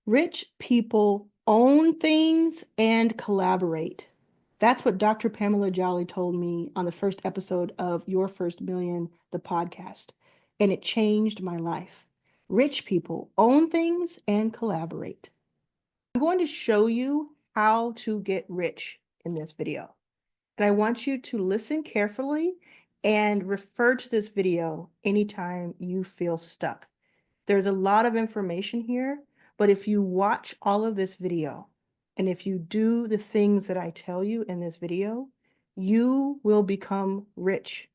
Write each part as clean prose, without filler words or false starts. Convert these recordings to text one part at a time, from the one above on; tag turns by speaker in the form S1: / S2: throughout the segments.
S1: Rich people own things and collaborate. That's what Dr. Pamela Jolly told me on the first episode of Your First Million, the podcast, and it changed my life. Rich people own things and collaborate. I'm going to show you how to get rich in this video, and I want you to listen carefully and refer to this video anytime you feel stuck. There's a lot of information here, but if you watch all of this video and if you do the things that I tell you in this video, you will become rich.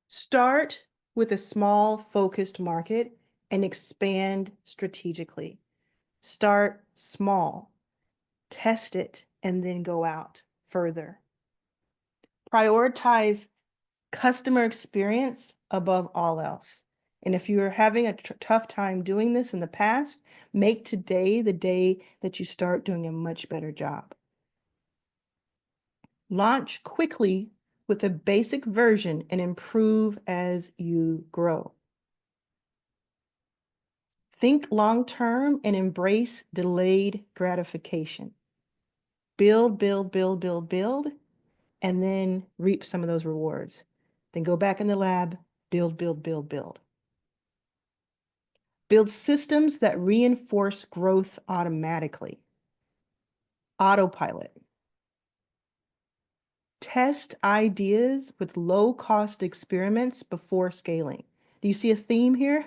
S1: Start with a small focused market and expand strategically. Start small, test it, and then go out further. Prioritize customer experience above all else. And if you're having a tough time doing this in the past, make today the day that you start doing a much better job. Launch quickly with a basic version and improve as you grow. Think long-term and embrace delayed gratification. Build, build, build, build, build, and then reap some of those rewards. Then go back in the lab, build, build, build, build. Build systems that reinforce growth automatically. Autopilot. Test ideas with low-cost experiments before scaling. Do you see a theme here?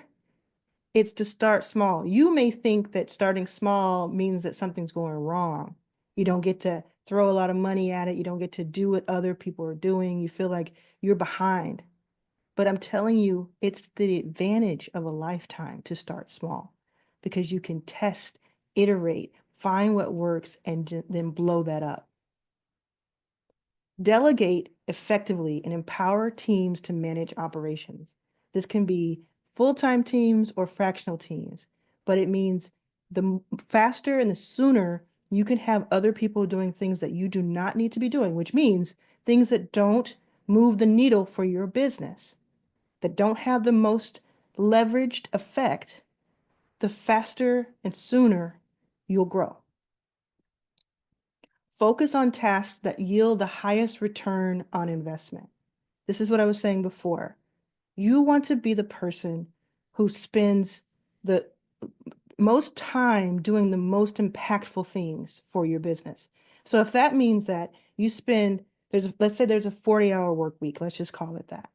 S1: It's to start small. You may think that starting small means that something's going wrong. You don't get to throw a lot of money at it. You don't get to do what other people are doing. You feel like you're behind. But I'm telling you, it's the advantage of a lifetime to start small because you can test, iterate, find what works, and then blow that up. Delegate effectively and empower teams to manage operations. This can be full-time teams or fractional teams, but it means the faster and the sooner you can have other people doing things that you do not need to be doing, which means things that don't move the needle for your business, that don't have the most leveraged effect, the faster and sooner you'll grow. Focus on tasks that yield the highest return on investment. This is what I was saying before. You want to be the person who spends the most time doing the most impactful things for your business. So if that means that you spend, let's say there's a 40-hour work week, let's just call it that.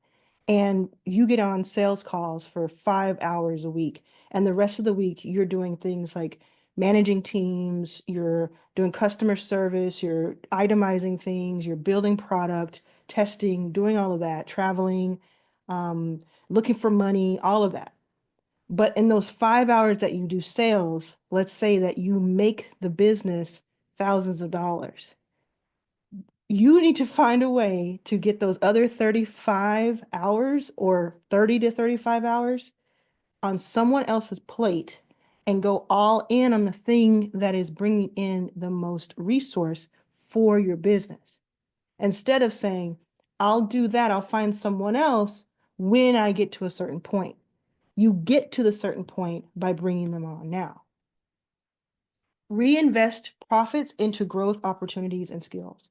S1: And you get on sales calls for 5 hours a week. And the rest of the week, you're doing things like managing teams, you're doing customer service, you're itemizing things, you're building product, testing, doing all of that, traveling, looking for money, all of that. But in those 5 hours that you do sales, let's say that you make the business thousands of dollars. You need to find a way to get those other 35 hours or 30 to 35 hours on someone else's plate and go all in on the thing that is bringing in the most resource for your business. Instead of saying, I'll do that, I'll find someone else when I get to a certain point. You get to the certain point by bringing them on now. Reinvest profits into growth opportunities and skills.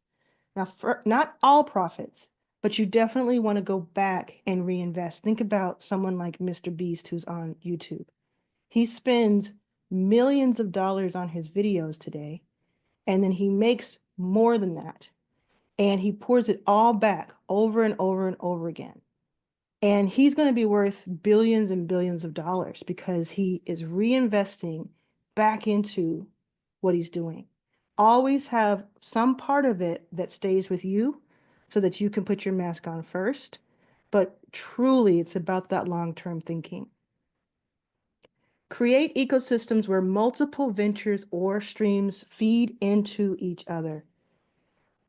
S1: Now, not all profits, but you definitely want to go back and reinvest. Think about someone like Mr. Beast who's on YouTube. He spends millions of dollars on his videos today, and then he makes more than that. And he pours it all back over and over and over again. And he's going to be worth billions and billions of dollars because he is reinvesting back into what he's doing. Always have some part of it that stays with you so that you can put your mask on first. But truly, it's about that long-term thinking. Create ecosystems where multiple ventures or streams feed into each other.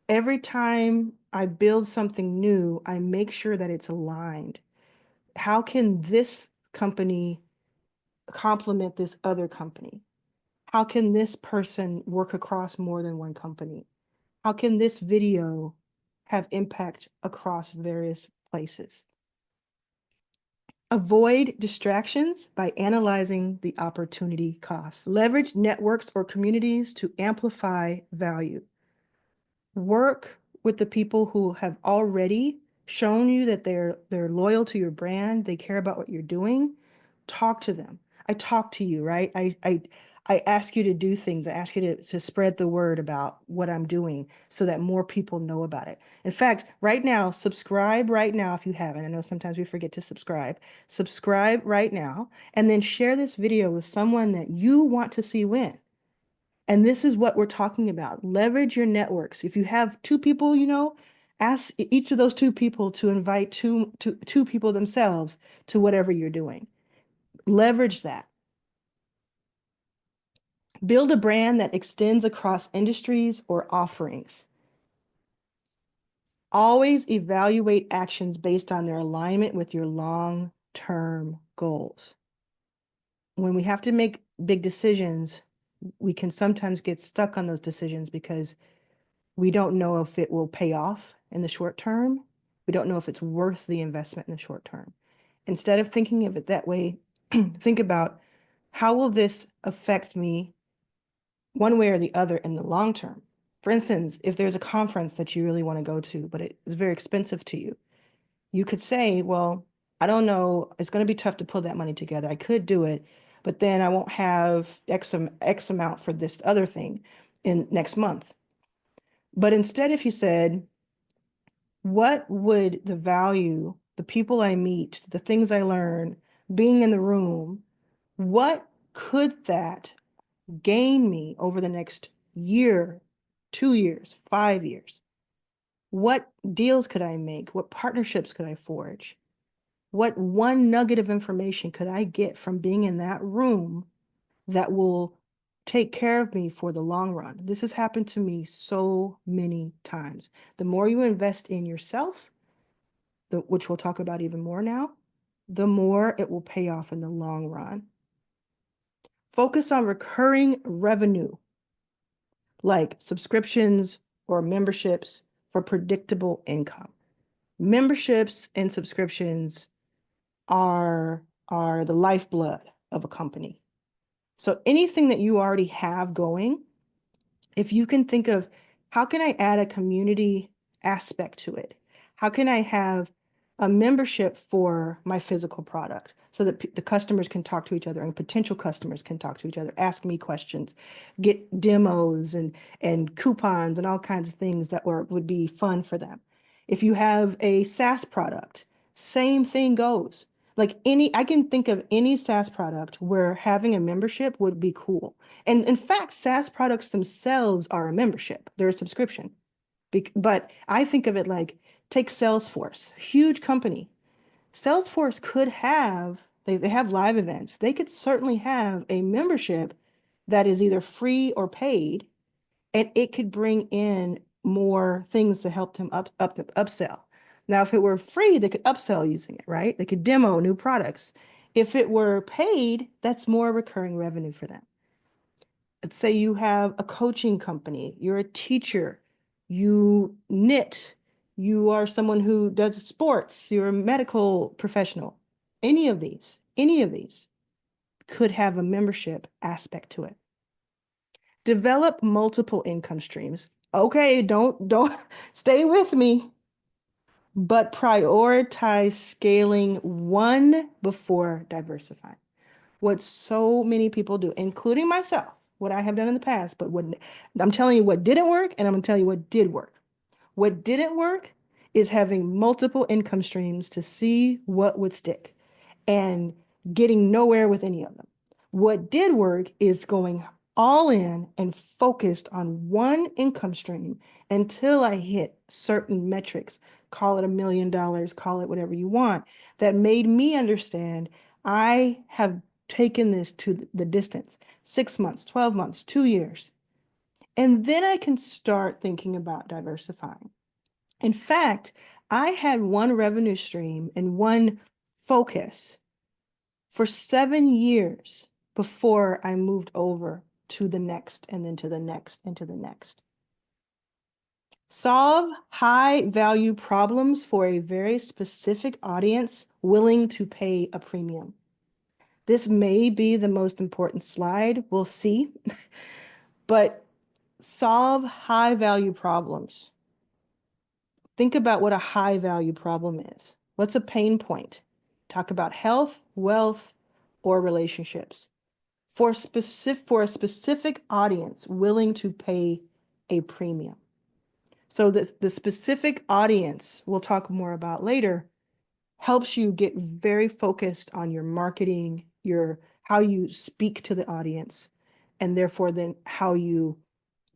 S1: Every time I build something new, I make sure that it's aligned. How can this company complement this other company? How can this person work across more than one company? How can this video have impact across various places? Avoid distractions by analyzing the opportunity costs. Leverage networks or communities to amplify value. Work with the people who have already shown you that they're loyal to your brand, they care about what you're doing. Talk to them. I talk to you, right? I ask you to do things. I ask you to spread the word about what I'm doing so that more people know about it. In fact, right now, subscribe right now if you haven't. I know sometimes we forget to subscribe. Subscribe right now and then share this video with someone that you want to see win. And this is what we're talking about. Leverage your networks. If you have two people, ask each of those two people to invite two people themselves to whatever you're doing. Leverage that. Build a brand that extends across industries or offerings. Always evaluate actions based on their alignment with your long-term goals. When we have to make big decisions, we can sometimes get stuck on those decisions because we don't know if it will pay off in the short term. We don't know if it's worth the investment in the short term. Instead of thinking of it that way, think about how will this affect me one way or the other in the long term? For instance, if there's a conference that you really want to go to, but it is very expensive to you, you could say, well, I don't know, it's going to be tough to pull that money together. I could do it, but then I won't have X amount for this other thing in next month. But instead, if you said, what would the value, the people I meet, the things I learn, being in the room, what could that gain me over the next year, 2 years, 5 years? What deals could I make? What partnerships could I forge? What one nugget of information could I get from being in that room that will take care of me for the long run? This has happened to me so many times. The more you invest in yourself, which we'll talk about even more now, the more it will pay off in the long run. Focus on recurring revenue, like subscriptions or memberships for predictable income. Memberships and subscriptions are the lifeblood of a company. So anything that you already have going, if you can think of how can I add a community aspect to it? How can I have a membership for my physical product so that the customers can talk to each other and potential customers can talk to each other, ask me questions, get demos and coupons and all kinds of things that would be fun for them. If you have a SaaS product, same thing goes. Like I can think of any SaaS product where having a membership would be cool. And in fact, SaaS products themselves are a membership. They're a subscription. But I think of it like, take Salesforce, huge company. Salesforce could have, they have live events. They could certainly have a membership that is either free or paid, and it could bring in more things to help them upsell. Now, if it were free, they could upsell using it, right? They could demo new products. If it were paid, that's more recurring revenue for them. Let's say you have a coaching company, you're a teacher, you knit, you are someone who does sports, you're a medical professional. Any of these could have a membership aspect to it. Develop multiple income streams. Okay, don't stay with me, but prioritize scaling one before diversifying. What so many people do, including myself, what I have done in the past, but what I'm telling you what didn't work, and I'm going to tell you what did work. What didn't work is having multiple income streams to see what would stick and getting nowhere with any of them. What did work is going all in and focused on one income stream until I hit certain metrics. Call it $1 million, call it whatever you want. That made me understand I have taken this to the distance, 6 months, 12 months, 2 years. And then I can start thinking about diversifying. In fact, I had one revenue stream and one focus for 7 years before I moved over to the next and then to the next and to the next. Solve high value problems for a very specific audience willing to pay a premium. This may be the most important slide, we'll see, but solve high value problems. Think about what a high value problem is. What's a pain point? Talk about health, wealth, or relationships for a specific audience willing to pay a premium. So the specific audience we'll talk more about later helps you get very focused on your marketing, your how you speak to the audience, and therefore then how you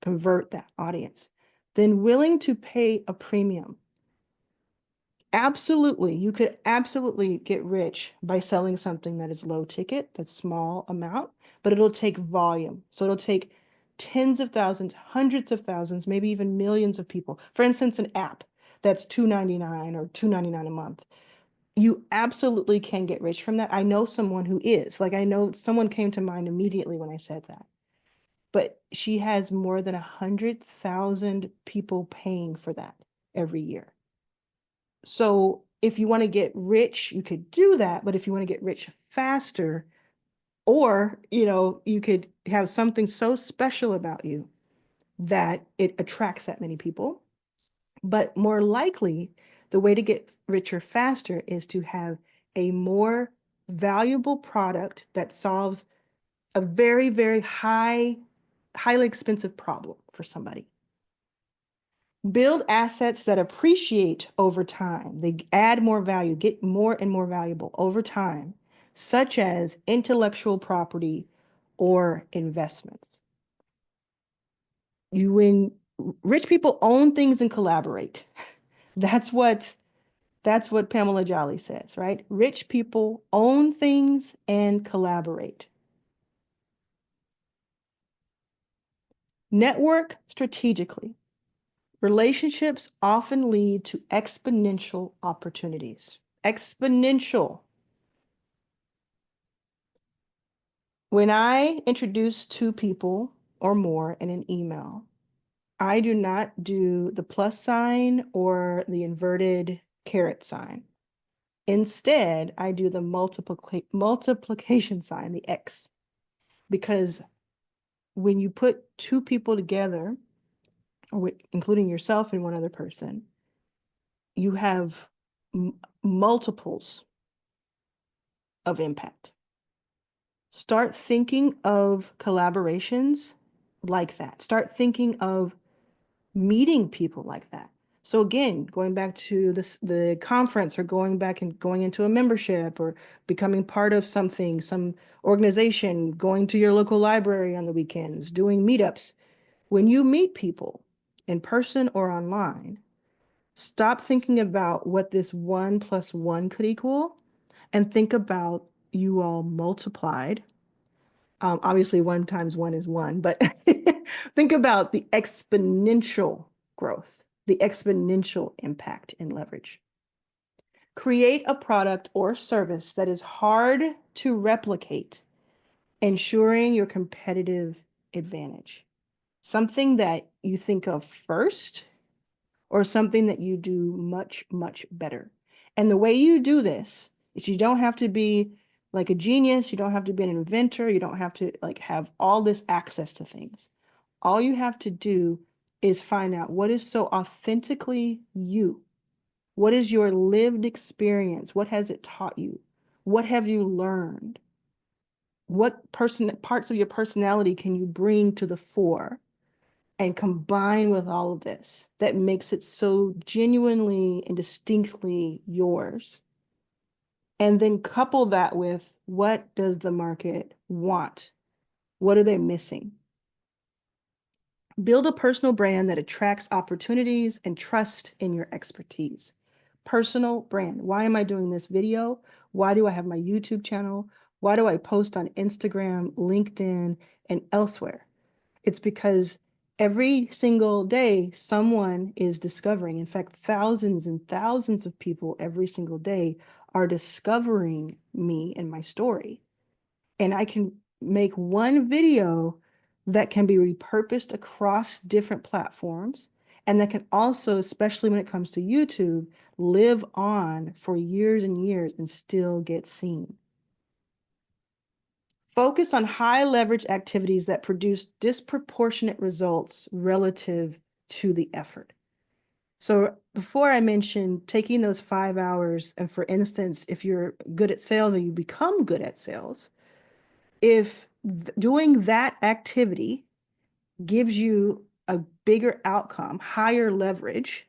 S1: convert that audience. Then willing to pay a premium. Absolutely, you could absolutely get rich by selling something that is low ticket, that's small amount, but it'll take volume. So it'll take tens of thousands, hundreds of thousands, maybe even millions of people. For instance, an app that's $2.99 or $2.99 a month. You absolutely can get rich from that. I know someone who is. Like I know someone came to mind immediately when I said that. But she has more than 100,000 people paying for that every year. So if you want to get rich, you could do that. But if you want to get rich faster, or, you could have something so special about you that it attracts that many people. But more likely, the way to get richer faster is to have a more valuable product that solves a very, very highly expensive problem for somebody. Build assets that appreciate over time. They add more value, get more and more valuable over time, such as intellectual property or investments. When rich people own things and collaborate, that's what Pamela Jolly says, right? Rich people own things and collaborate. Network strategically. Relationships often lead to exponential opportunities. Exponential. When I introduce two people or more in an email, I do not do the plus sign or the inverted caret sign. Instead, I do the multiplication sign, the X, because when you put two people together, including yourself and one other person, you have multiples of impact. Start thinking of collaborations like that. Start thinking of meeting people like that. So again, going back to the conference or going back and going into a membership or becoming part of something, some organization, going to your local library on the weekends, doing meetups. When you meet people in person or online, stop thinking about what this 1 + 1 could equal and think about you all multiplied. Obviously, 1 × 1 is 1, but think about the exponential growth, the exponential impact and leverage. Create a product or service that is hard to replicate, ensuring your competitive advantage. Something that you think of first or something that you do much, much better. And the way you do this is you don't have to be like a genius. You don't have to be an inventor. You don't have to have all this access to things. All you have to do is find out what is so authentically you. What is your lived experience? What has it taught you? What have you learned? What parts of your personality can you bring to the fore and combine with all of this that makes it so genuinely and distinctly yours? And then couple that with, what does the market want? What are they missing? Build a personal brand that attracts opportunities and trust in your expertise. Personal brand. Why am I doing this video? Why do I have my YouTube channel? Why do I post on Instagram, LinkedIn, and elsewhere? It's because every single day someone is discovering, in fact, thousands and thousands of people every single day are discovering me and my story. And I can make one video that can be repurposed across different platforms and that can also, especially when it comes to YouTube, live on for years and years and still get seen. Focus on high leverage activities that produce disproportionate results relative to the effort. So before I mentioned taking those 5 hours, and for instance, if you're good at sales or you become good at sales, if doing that activity gives you a bigger outcome, higher leverage,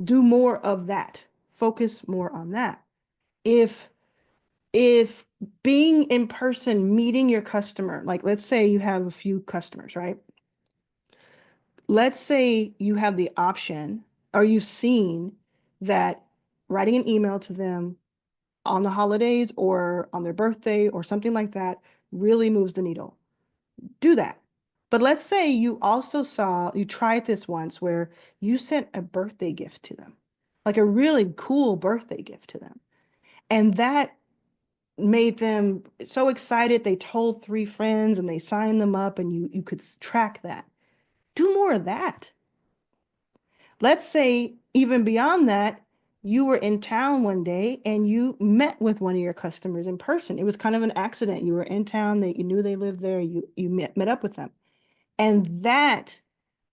S1: do more of that. Focus more on that. If being in person, meeting your customer, like let's say you have a few customers, right? Let's say you have the option, or you've seen that writing an email to them on the holidays or on their birthday or something like that really moves the needle. Do that. But let's say you also you tried this once where you sent a birthday gift to them, like a really cool birthday gift to them. And that made them so excited. They told 3 friends and they signed them up, and you could track that. Do more of that. Let's say even beyond that, you were in town one day and you met with one of your customers in person. It was kind of an accident. You were in town, that you knew they lived there, you met up with them. And that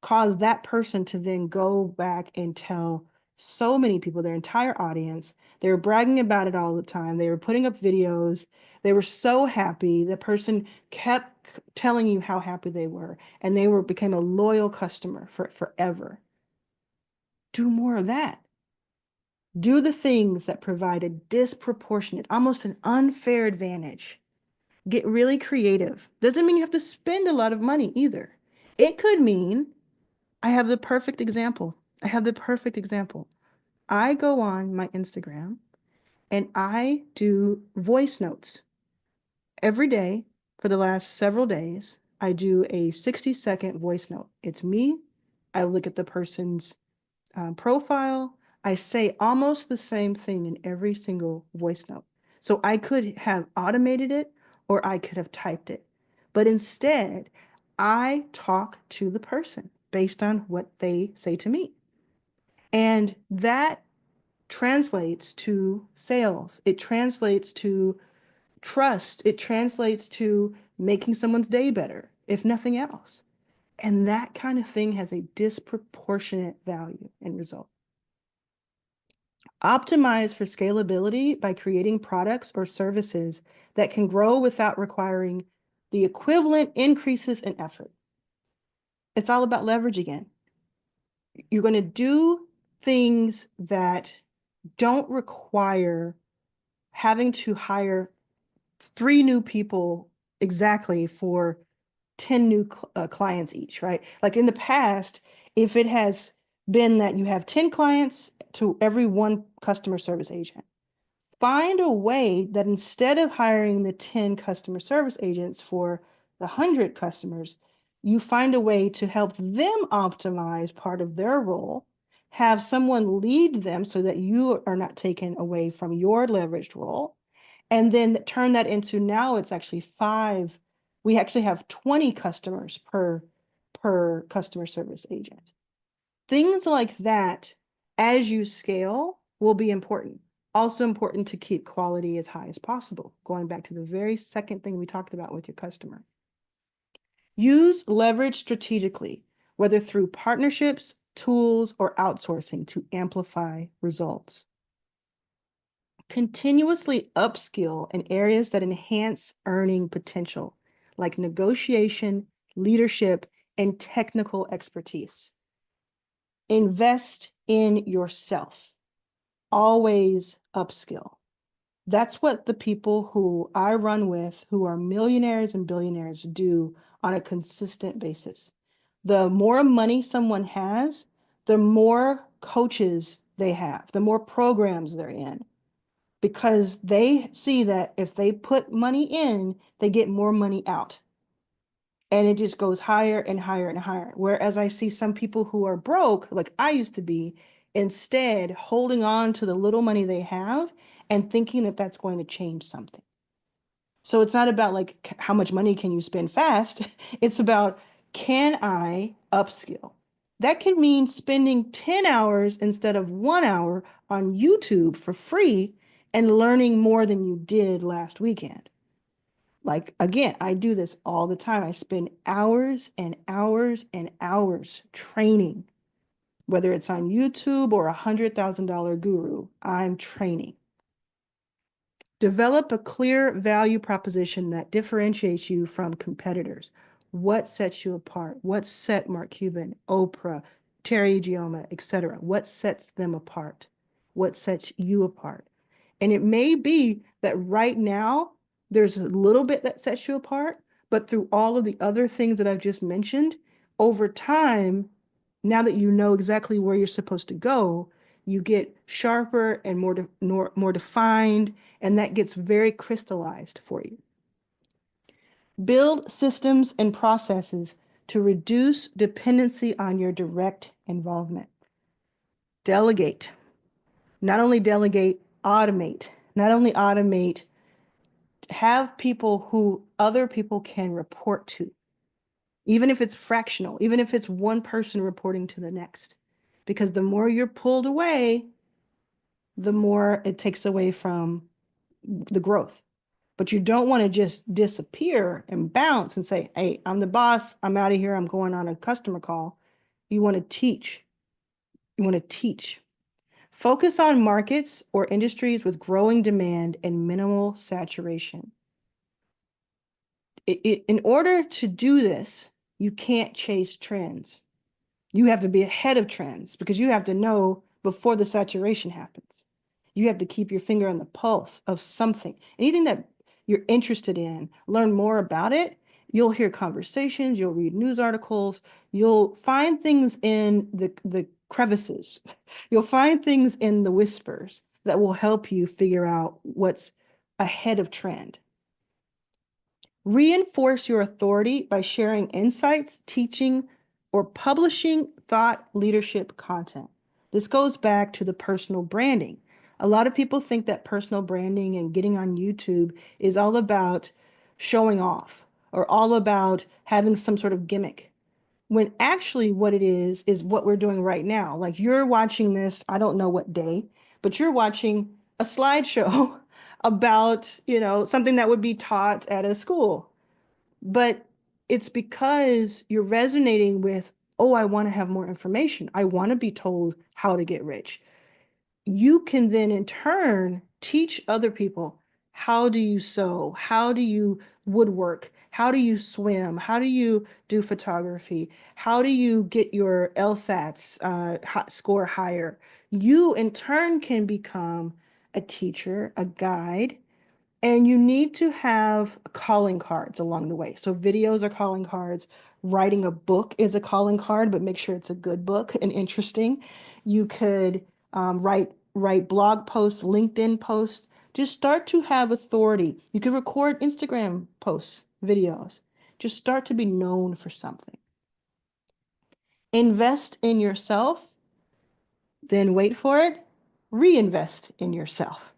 S1: caused that person to then go back and tell so many people, their entire audience. They were bragging about it all the time. They were putting up videos. They were so happy. The person kept telling you how happy they were, and they became a loyal customer for forever. Do more of that. Do the things that provide a disproportionate, almost an unfair advantage. Get really creative. Doesn't mean you have to spend a lot of money either. It could mean I have the perfect example. I have the perfect example. I go on my Instagram and I do voice notes every day for the last several days. I do a 60-second voice note. It's me. I look at the person's profile. I say almost the same thing in every single voice note. So I could have automated it or I could have typed it. But instead, I talk to the person based on what they say to me. And that translates to sales. It translates to trust. It translates to making someone's day better, if nothing else. And that kind of thing has a disproportionate value and result. Optimize for scalability by creating products or services that can grow without requiring the equivalent increases in effort. It's all about leverage again. You're going to do things that don't require having to hire 3 new people exactly for 10 new clients each, right? Like in the past, if it has been that you have 10 clients to every 1 customer service agent, find a way that instead of hiring the 10 customer service agents for the 100 customers, you find a way to help them optimize part of their role, have someone lead them so that you are not taken away from your leveraged role, and then turn that into, now it's actually 5. We actually have 20 customers per customer service agent. Things like that, as you scale, will be important. Also important to keep quality as high as possible, going back to the very second thing we talked about with your customer. Use leverage strategically, whether through partnerships, tools, or outsourcing to amplify results. Continuously upskill in areas that enhance earning potential, like negotiation, leadership, and technical expertise. Invest in yourself. Always upskill. That's what the people who I run with, who are millionaires and billionaires, do on a consistent basis. The more money someone has, the more coaches they have, the more programs they're in, because they see that if they put money in, they get more money out. And it just goes higher and higher and higher. Whereas I see some people who are broke, like I used to be, instead holding on to the little money they have and thinking that that's going to change something. So it's not about like how much money can you spend fast. It's about, can I upskill? That could mean spending 10 hours instead of 1 hour on YouTube for free and learning more than you did last weekend. Like, again, I do this all the time. I spend hours and hours and hours training, whether it's on YouTube or $100,000 guru, I'm training. Develop a clear value proposition that differentiates you from competitors. What sets you apart? What set Mark Cuban, Oprah, Terry Gioma, etc.? What sets them apart? What sets you apart? And it may be that right now there's a little bit that sets you apart, but through all of the other things that I've just mentioned, over time, now that you know exactly where you're supposed to go, you get sharper and more defined, and that gets very crystallized for you. Build systems and processes to reduce dependency on your direct involvement. Delegate. Not only delegate, automate. Not only automate, have people who other people can report to, even if it's fractional, even if it's one person reporting to the next. Because the more you're pulled away, the more it takes away from the growth. But you don't want to just disappear and bounce and say, hey, I'm the boss. I'm out of here. I'm going on a customer call. You want to teach. You want to teach. Focus on markets or industries with growing demand and minimal saturation. In order to do this, you can't chase trends. You have to be ahead of trends because you have to know before the saturation happens. You have to keep your finger on the pulse of something. Anything that you're interested in, learn more about it. You'll hear conversations, you'll read news articles, you'll find things in the crevices. You'll find things in the whispers that will help you figure out what's ahead of trend. Reinforce your authority by sharing insights, teaching, or publishing thought leadership content. This goes back to the personal branding. A lot of people think that personal branding and getting on YouTube is all about showing off or all about having some sort of gimmick. When actually what it is what we're doing right now. Like you're watching this, I don't know what day, but you're watching a slideshow about, something that would be taught at a school. But it's because you're resonating with, oh, I want to have more information. I want to be told how to get rich. You can then in turn teach other people, how do you sew? How do you woodwork? How do you swim? How do you do photography? How do you get your LSATs score higher? You in turn can become a teacher, a guide, and you need to have calling cards along the way. So videos are calling cards. Writing a book is a calling card, but make sure it's a good book and interesting. You could write blog posts, LinkedIn posts. Just start to have authority. You could record Instagram posts, videos. Just start to be known for something. Invest in yourself, then wait for it, reinvest in yourself.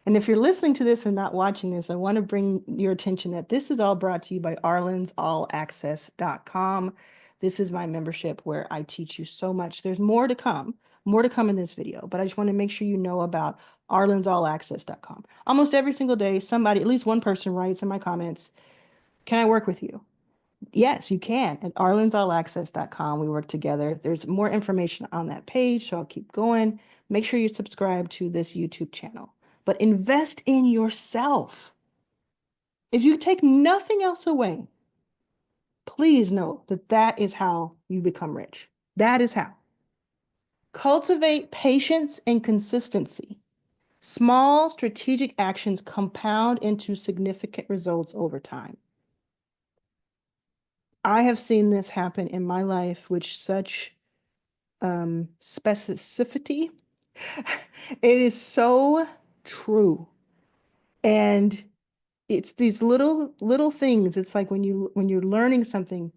S1: And if you're listening to this and not watching this, I want to bring your attention that this is all brought to you by arlansallaccess.com. This is my membership where I teach you so much. There's more to come in this video, but I just want to make sure you know about arlansallaccess.com. Almost every single day, somebody, at least one person writes in my comments, can I work with you? Yes, you can at arlansallaccess.com. We work together. There's more information on that page, so I'll keep going. Make sure you subscribe to this YouTube channel, but invest in yourself. If you take nothing else away, please know that that is how you become rich. That is how. Cultivate patience and consistency. Small strategic actions compound into significant results over time. I have seen this happen in my life with such specificity. It is so true. And it's these little things. It's like when you're learning something.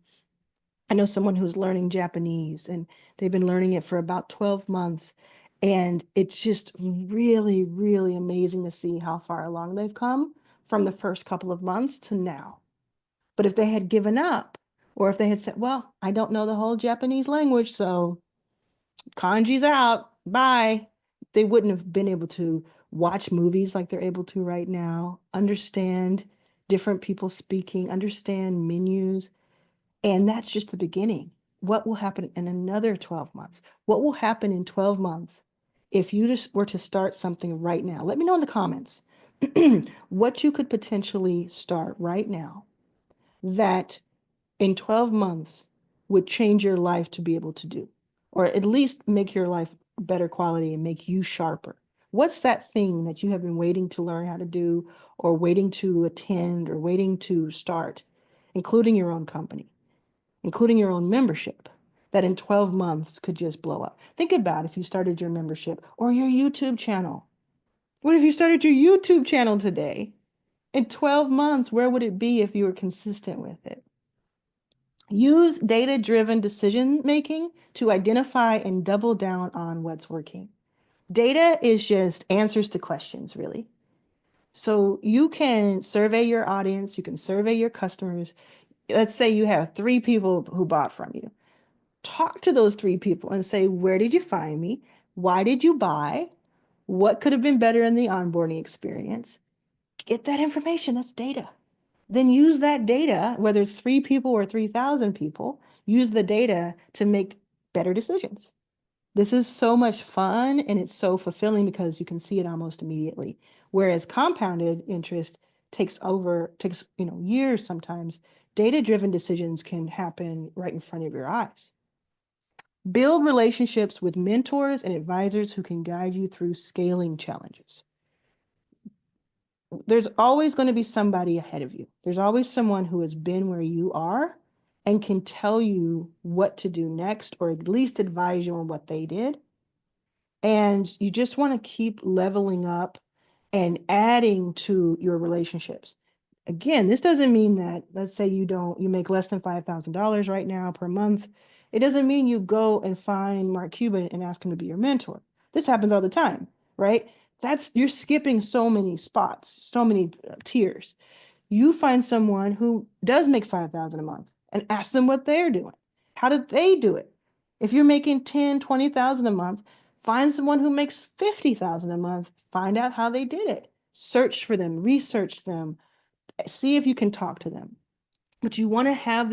S1: I know someone who's learning Japanese and they've been learning it for about 12 months. And it's just really, really amazing to see how far along they've come from the first couple of months to now. But if they had given up, Or if they had said, well, I don't know the whole Japanese language, so kanji's out, bye. They wouldn't have been able to watch movies like they're able to right now, understand different people speaking, understand menus. And that's just the beginning. What will happen in another 12 months? What will happen in 12 months if you just were to start something right now? Let me know in the comments what you could potentially start right now that in 12 months would change your life to be able to do, or at least make your life better quality and make you sharper. What's that thing that you have been waiting to learn how to do, or waiting to attend, or waiting to start, including your own company, including your own membership, that in 12 months could just blow up? Think about if you started your membership or your YouTube channel. What if you started your YouTube channel today? In 12 months, where would it be if you were consistent with it? Use data-driven decision making to identify and double down on what's working. Data is just answers to questions, really. So you can survey your audience, you can survey your customers. Let's say you have 3 people who bought from you. Talk to those 3 people and say, where did you find me? Why did you buy? What could have been better in the onboarding experience? Get that information. That's data. Then use that data, whether it's 3 people or 3,000 people, use the data to make better decisions. This is so much fun and it's so fulfilling because you can see it almost immediately. Whereas compounded interest takes years sometimes. Data-driven decisions can happen right in front of your eyes. Build relationships with mentors and advisors who can guide you through scaling challenges. There's always going to be somebody ahead of you. There's always someone who has been where you are and can tell you what to do next, or at least advise you on what they did. And you just want to keep leveling up and adding to your relationships. Again, this doesn't mean that, let's say you make less than $5,000 right now per month. It doesn't mean you go and find Mark Cuban and ask him to be your mentor. This happens all the time, right? You're skipping so many spots, so many tiers. You find someone who does make 5,000 a month and ask them what they're doing. How did they do it? If you're making 10, 20,000 a month, find someone who makes 50,000 a month, find out how they did it. Search for them, research them, see if you can talk to them. But you want to have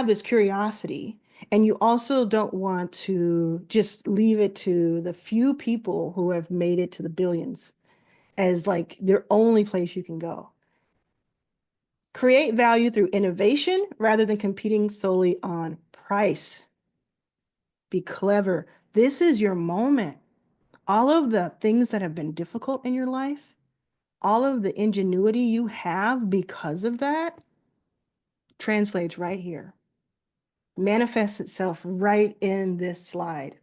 S1: this curiosity, and you also don't want to just leave it to the few people who have made it to the billions as like their only place you can go. Create value through innovation rather than competing solely on price. Be clever. This is your moment. All of the things that have been difficult in your life, all of the ingenuity you have because of that, translates right here. Manifests itself right in this slide.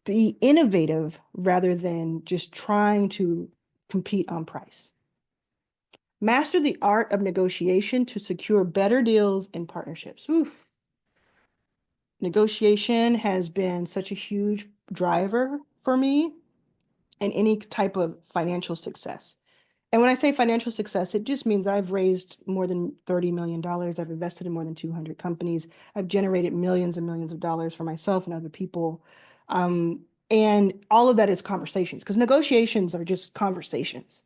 S1: Be innovative rather than just trying to compete on price. Master the art of negotiation to secure better deals and partnerships. Oof. Negotiation has been such a huge driver for me in any type of financial success. And when I say financial success, it just means I've raised more than $30 million. I've invested in more than 200 companies. I've generated millions and millions of dollars for myself and other people. And all of that is conversations, because negotiations are just conversations.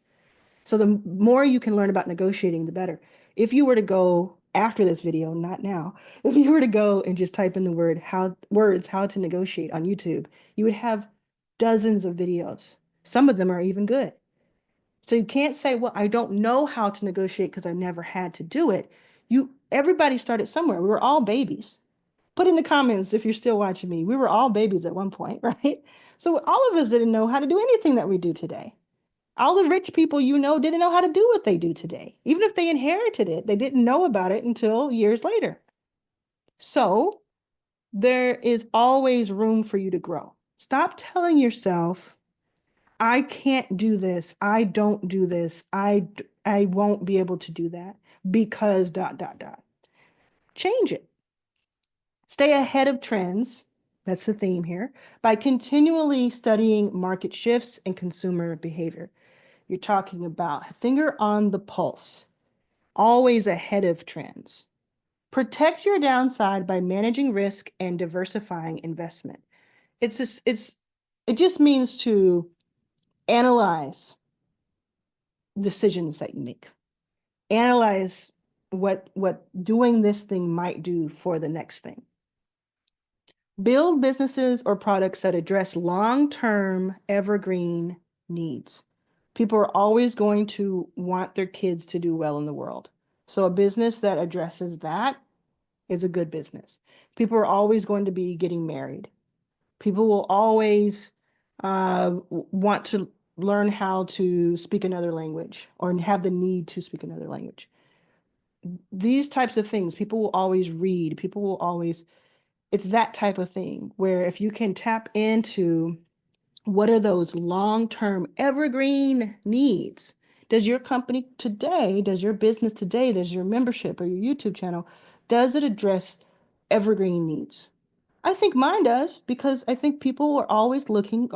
S1: So the more you can learn about negotiating, the better. If you were to go after this video, not now, if you were to go and just type in the words how to negotiate on YouTube, you would have dozens of videos. Some of them are even good. So you can't say, well, I don't know how to negotiate because I never had to do it. Everybody started somewhere. We were all babies. Put in the comments if you're still watching me. We were all babies at one point, right? So all of us didn't know how to do anything that we do today. All the rich people didn't know how to do what they do today. Even if they inherited it, they didn't know about it until years later. So there is always room for you to grow. Stop telling yourself, I can't do this. I don't do this. I won't be able to do that because ... Change it. Stay ahead of trends. That's the theme here, by continually studying market shifts and consumer behavior. You're talking about finger on the pulse. always ahead of trends. Protect your downside by managing risk and diversifying investment. It just means to analyze decisions that you make. Analyze what doing this thing might do for the next thing. Build businesses or products that address long-term evergreen needs. People are always going to want their kids to do well in the world. So a business that addresses that is a good business. People are always going to be getting married. People will always want to learn how to speak another language or have the need to speak another language. These types of things, people will always read. People will always, it's that type of thing where if you can tap into what are those long-term evergreen needs? Does your company today, does your business today, does your membership or your YouTube channel, does it address evergreen needs? I think mine does because I think people are always going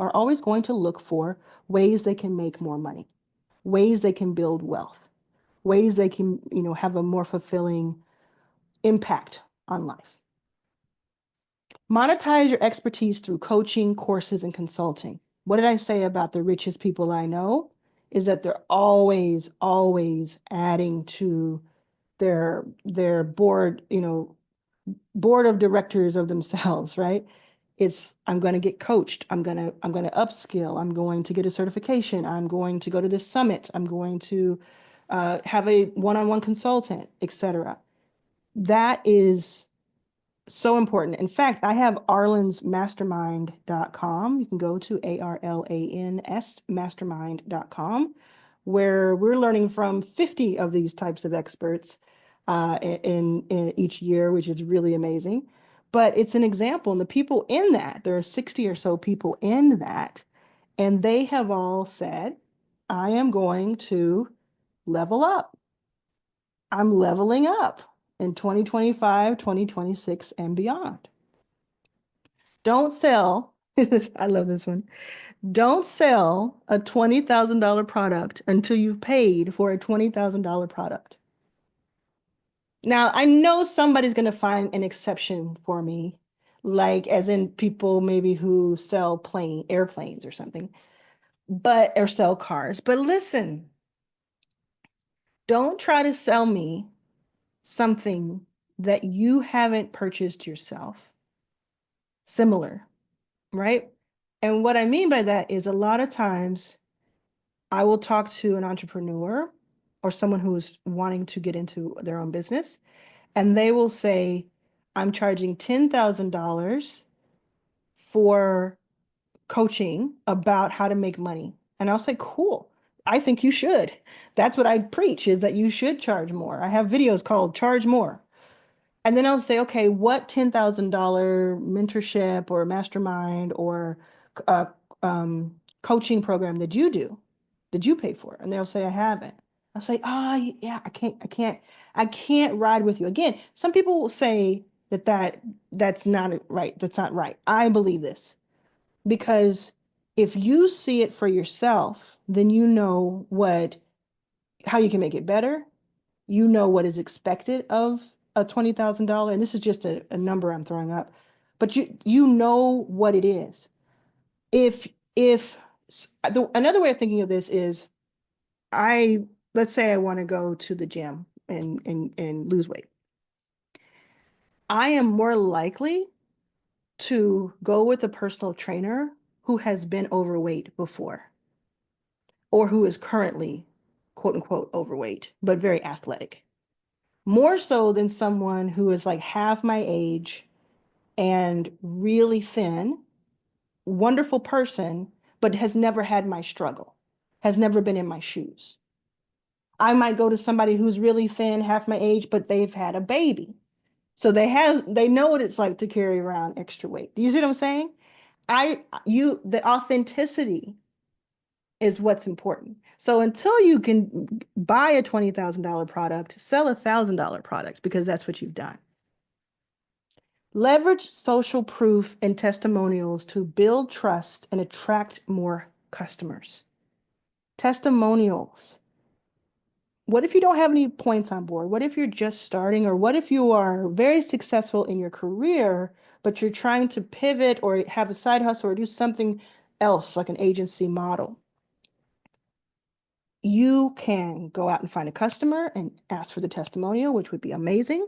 S1: to look for ways they can make more money, ways they can build wealth, ways they can, have a more fulfilling impact on life. Monetize your expertise through coaching, courses, and consulting. What did I say about the richest people I know? Is that they're always adding to their board, board of directors of themselves, right? It's I'm going to get coached. I'm going to upskill. I'm going to get a certification. I'm going to go to this summit. I'm going to have a one-on-one consultant, etc. That is so important. In fact, I have arlansmastermind.com. You can go to ARLANS mastermind.com, where we're learning from 50 of these types of experts in each year, which is really amazing. But it's an example, and the people in that, there are 60 or so people in that, and they have all said, I am going to level up. I'm leveling up in 2025, 2026, and beyond. Don't sell, I love this one. Don't sell a $20,000 product until you've paid for a $20,000 product. Now, I know somebody's going to find an exception for me, like as in people maybe who sell airplanes or something, or sell cars. But listen, don't try to sell me something that you haven't purchased yourself, similar, right? And what I mean by that is a lot of times I will talk to an entrepreneur or someone who is wanting to get into their own business, and they will say, I'm charging $10,000 for coaching about how to make money. And I'll say, cool. I think you should. That's what I preach, is that you should charge more. I have videos called Charge More. And then I'll say, okay, what $10,000 mentorship or mastermind or uh, coaching program did you do? Did you pay for? And they'll say, I haven't. I'll say, oh, yeah, I can't ride with you. Again, some people will say that's not right. That's not right. I believe this because if you see it for yourself, then you know how you can make it better. You know what is expected of a $20,000, and this is just a number I'm throwing up, but you know what it is. If another way of thinking of this is, let's say I want to go to the gym and lose weight. I am more likely to go with a personal trainer who has been overweight before, or who is currently quote unquote overweight, but very athletic. More so than someone who is like half my age and really thin, wonderful person, but has never had my struggle, has never been in my shoes. I might go to somebody who's really thin, half my age, but they've had a baby. So they know what it's like to carry around extra weight. Do you see what I'm saying? The authenticity is what's important. So until you can buy a $20,000 product, sell a $1,000 product because that's what you've done. Leverage social proof and testimonials to build trust and attract more customers. Testimonials. what if you don't have any points on board? What if you're just starting, or what if you are very successful in your career, but you're trying to pivot or have a side hustle or do something else like an agency model? You can go out and find a customer and ask for the testimonial, which would be amazing.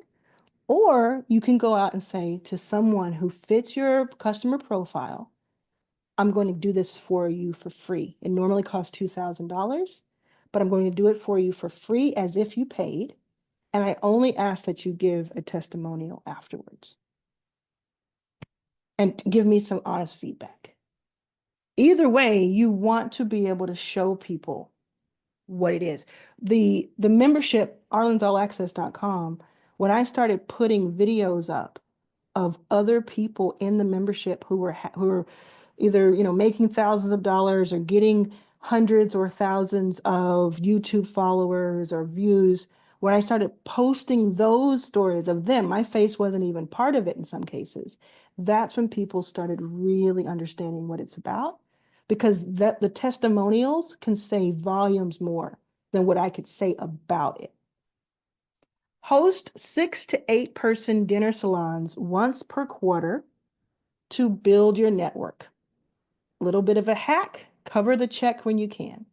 S1: Or you can go out and say to someone who fits your customer profile, I'm going to do this for you for free. It normally costs $2,000, but I'm going to do it for you for free as if you paid. And I only ask that you give a testimonial afterwards and give me some honest feedback. Either way, you want to be able to show people what it is. The membership, arlansallaccess.com, when I started putting videos up of other people in the membership who were either, making thousands of dollars or getting hundreds or thousands of YouTube followers or views, when I started posting those stories of them, my face wasn't even part of it in some cases. That's when people started really understanding what it's about, because the testimonials can say volumes more than what I could say about it. Host 6 to 8 person dinner salons once per quarter to build your network. A little bit of a hack, cover the check when you can.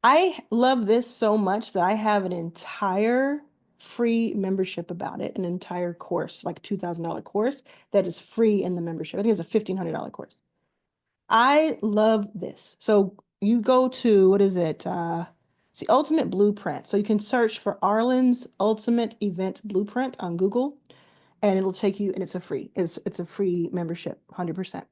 S1: I love this so much that I have an entire free membership about it, an entire course, like $2,000 course that is free in the membership. I think it's a $1,500 course. I love this. So you go to, what is it? It's the Ultimate Blueprint. So you can search for Arlan's Ultimate Event Blueprint on Google, and it'll take you, and it's a free membership, 100%.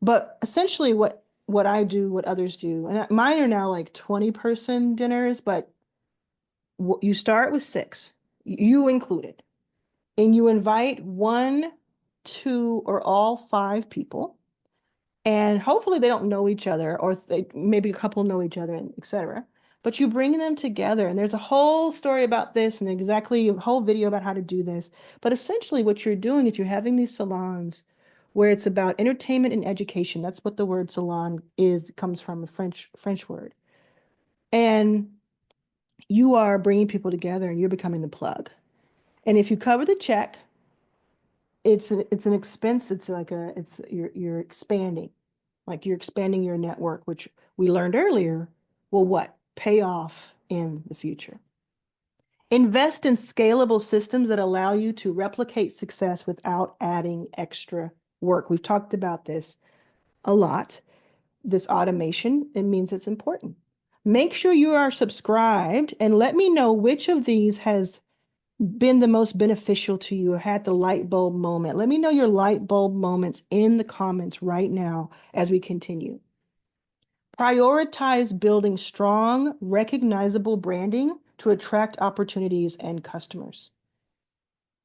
S1: But essentially what I do, what others do, and mine are now like 20-person dinners, but you start with 6, you included, and you invite 1, 2, or all 5 people. And hopefully they don't know each other, or maybe a couple know each other, and etc. But you bring them together, and there's a whole story about this and exactly a whole video about how to do this. But essentially what you're doing is you're having these salons where it's about entertainment and education. That's what the word salon is, comes from a French word. And you are bringing people together and you're becoming the plug. And if you cover the check, it's an expense. You're expanding. Like you're expanding your network, which we learned earlier will what? Pay off in the future. Invest in scalable systems that allow you to replicate success without adding extra work. We've talked about this a lot. This automation, it means it's important. Make sure you are subscribed and let me know which of these has been the most beneficial to you or had the light bulb moment. Let me know your light bulb moments in the comments right now as we continue. Prioritize building strong, recognizable branding to attract opportunities and customers.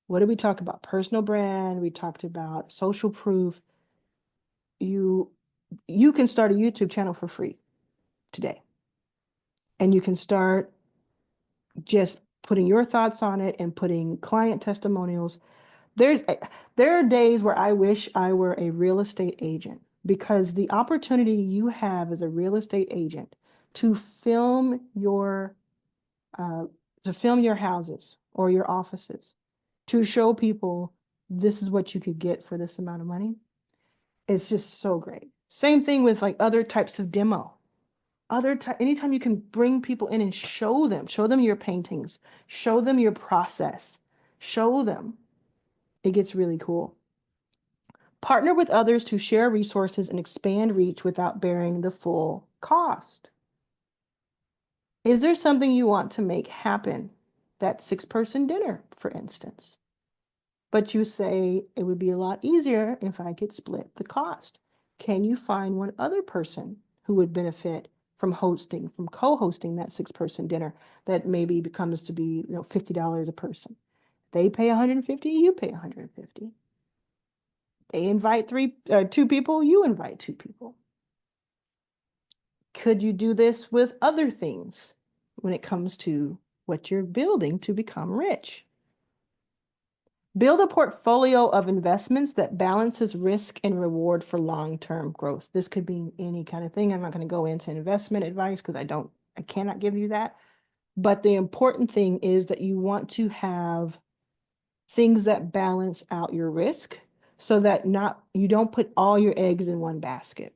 S1: What did we talk about? Personal brand. We talked about social proof. You can start a YouTube channel for free today. And you can start just putting your thoughts on it and putting client testimonials. There are days where I wish I were a real estate agent, because the opportunity you have as a real estate agent to film your houses or your offices, to show people this is what you could get for this amount of money. It's just so great. Same thing with like other types of demo. Anytime you can bring people in and show them your paintings, show them your process, show them, it gets really cool. Partner with others to share resources and expand reach without bearing the full cost. Is there something you want to make happen? That 6-person dinner, for instance. But you say it would be a lot easier if I could split the cost. Can you find one other person who would benefit from co-hosting that 6-person dinner that maybe becomes to be, $50 a person? They pay $150, you pay $150. They invite 2 people, you invite 2 people. Could you do this with other things when it comes to what you're building to become rich? Build a portfolio of investments that balances risk and reward for long-term growth. This could be any kind of thing. I'm not going to go into investment advice because I cannot give you that. But the important thing is that you want to have things that balance out your risk so that you don't put all your eggs in one basket.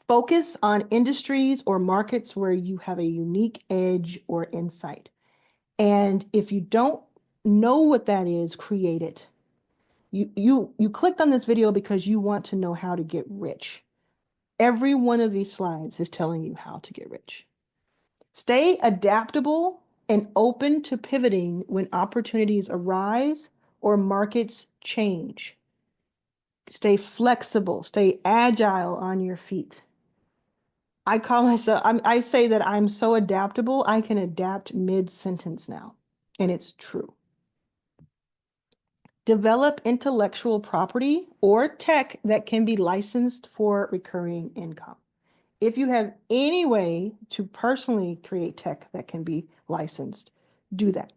S1: Focus on industries or markets where you have a unique edge or insight. And if you don't know what that is, create it. You clicked on this video because you want to know how to get rich. Every one of these slides is telling you how to get rich. Stay adaptable and open to pivoting when opportunities arise or markets change. Stay flexible, stay agile on your feet. I say that I'm so adaptable, I can adapt mid-sentence now, and it's true. Develop intellectual property or tech that can be licensed for recurring income. If you have any way to personally create tech that can be licensed, do that.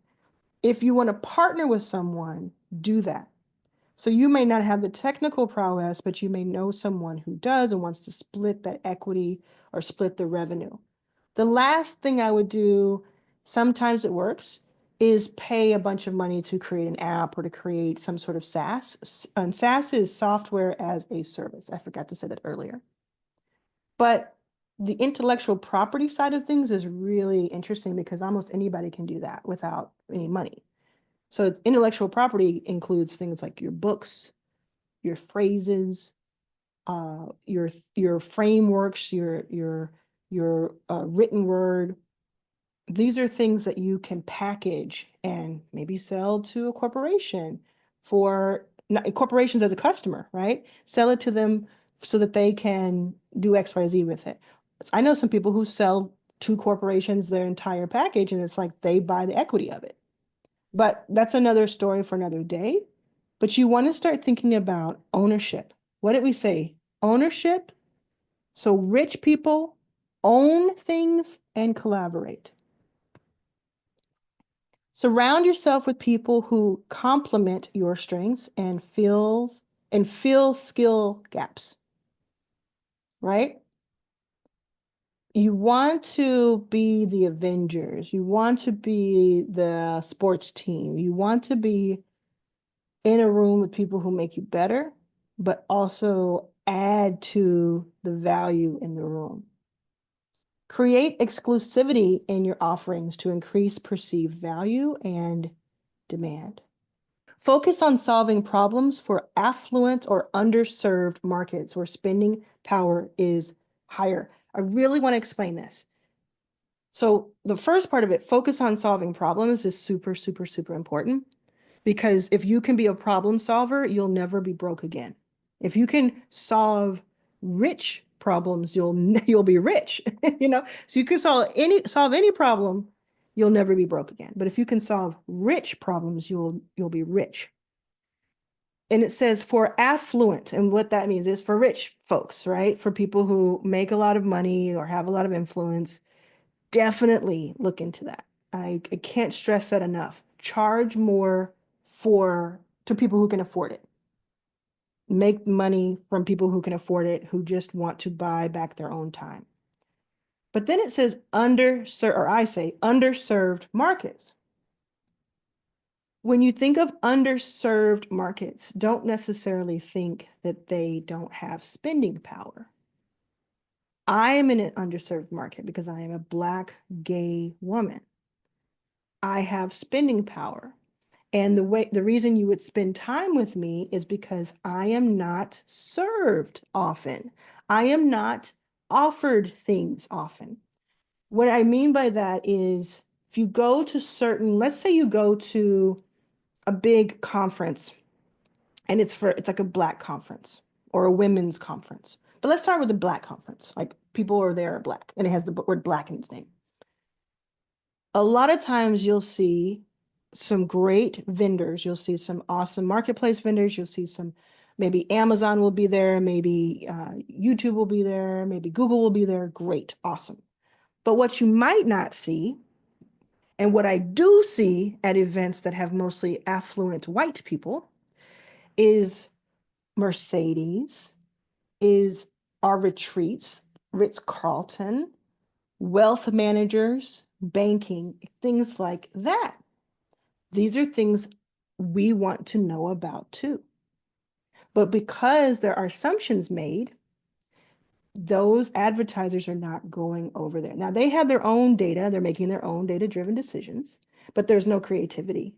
S1: If you want to partner with someone, do that. So you may not have the technical prowess, but you may know someone who does and wants to split that equity or split the revenue. The last thing I would do, sometimes it works, is pay a bunch of money to create an app or to create some sort of SaaS. And SaaS is software as a service. I forgot to say that earlier. But the intellectual property side of things is really interesting because almost anybody can do that without any money. So intellectual property includes things like your books, your phrases, your frameworks, your written word. These are things that you can package and maybe sell to a corporation for corporations as a customer, right? Sell it to them so that they can do X, Y, Z with it. I know some people who sell to corporations their entire package, and it's like they buy the equity of it. But that's another story for another day. But you want to start thinking about ownership. What did we say? Ownership. So rich people own things and collaborate. Surround yourself with people who complement your strengths and fill skill gaps, right? You want to be the Avengers. You want to be the sports team. You want to be in a room with people who make you better, but also add to the value in the room. Create exclusivity in your offerings to increase perceived value and demand. Focus on solving problems for affluent or underserved markets where spending power is higher. I really want to explain this. So the first part of it, focus on solving problems, is super, super, super important. Because if you can be a problem solver, you'll never be broke again. If you can solve rich problems, you'll be rich, you know? So you can solve any problem, you'll never be broke again. But if you can solve rich problems, you'll be rich. And it says for affluent, and what that means is for rich folks, right? For people who make a lot of money or have a lot of influence, definitely look into that. I can't stress that enough. Charge more to people who can afford it. Make money from people who can afford it, who just want to buy back their own time. But then it says underserved markets. When you think of underserved markets, don't necessarily think that they don't have spending power. I am in an underserved market because I am a Black gay woman. I have spending power. And the reason you would spend time with me is because I am not served often. I am not offered things often. What I mean by that is if you go to let's say you go to a big conference and it's like a Black conference or a women's conference. But let's start with a Black conference. Like people are there are Black and it has the word Black in its name. A lot of times you'll see some great vendors. You'll see some awesome marketplace vendors. You'll see maybe Amazon will be there, maybe YouTube will be there, maybe Google will be there. Great, awesome. But what you might not see, and what I do see at events that have mostly affluent white people, is Mercedes, is our retreats, Ritz-Carlton, wealth managers, banking, things like that. These are things we want to know about too. But because there are assumptions made, those advertisers are not going over there. Now they have their own data, they're making their own data-driven decisions, but there's no creativity.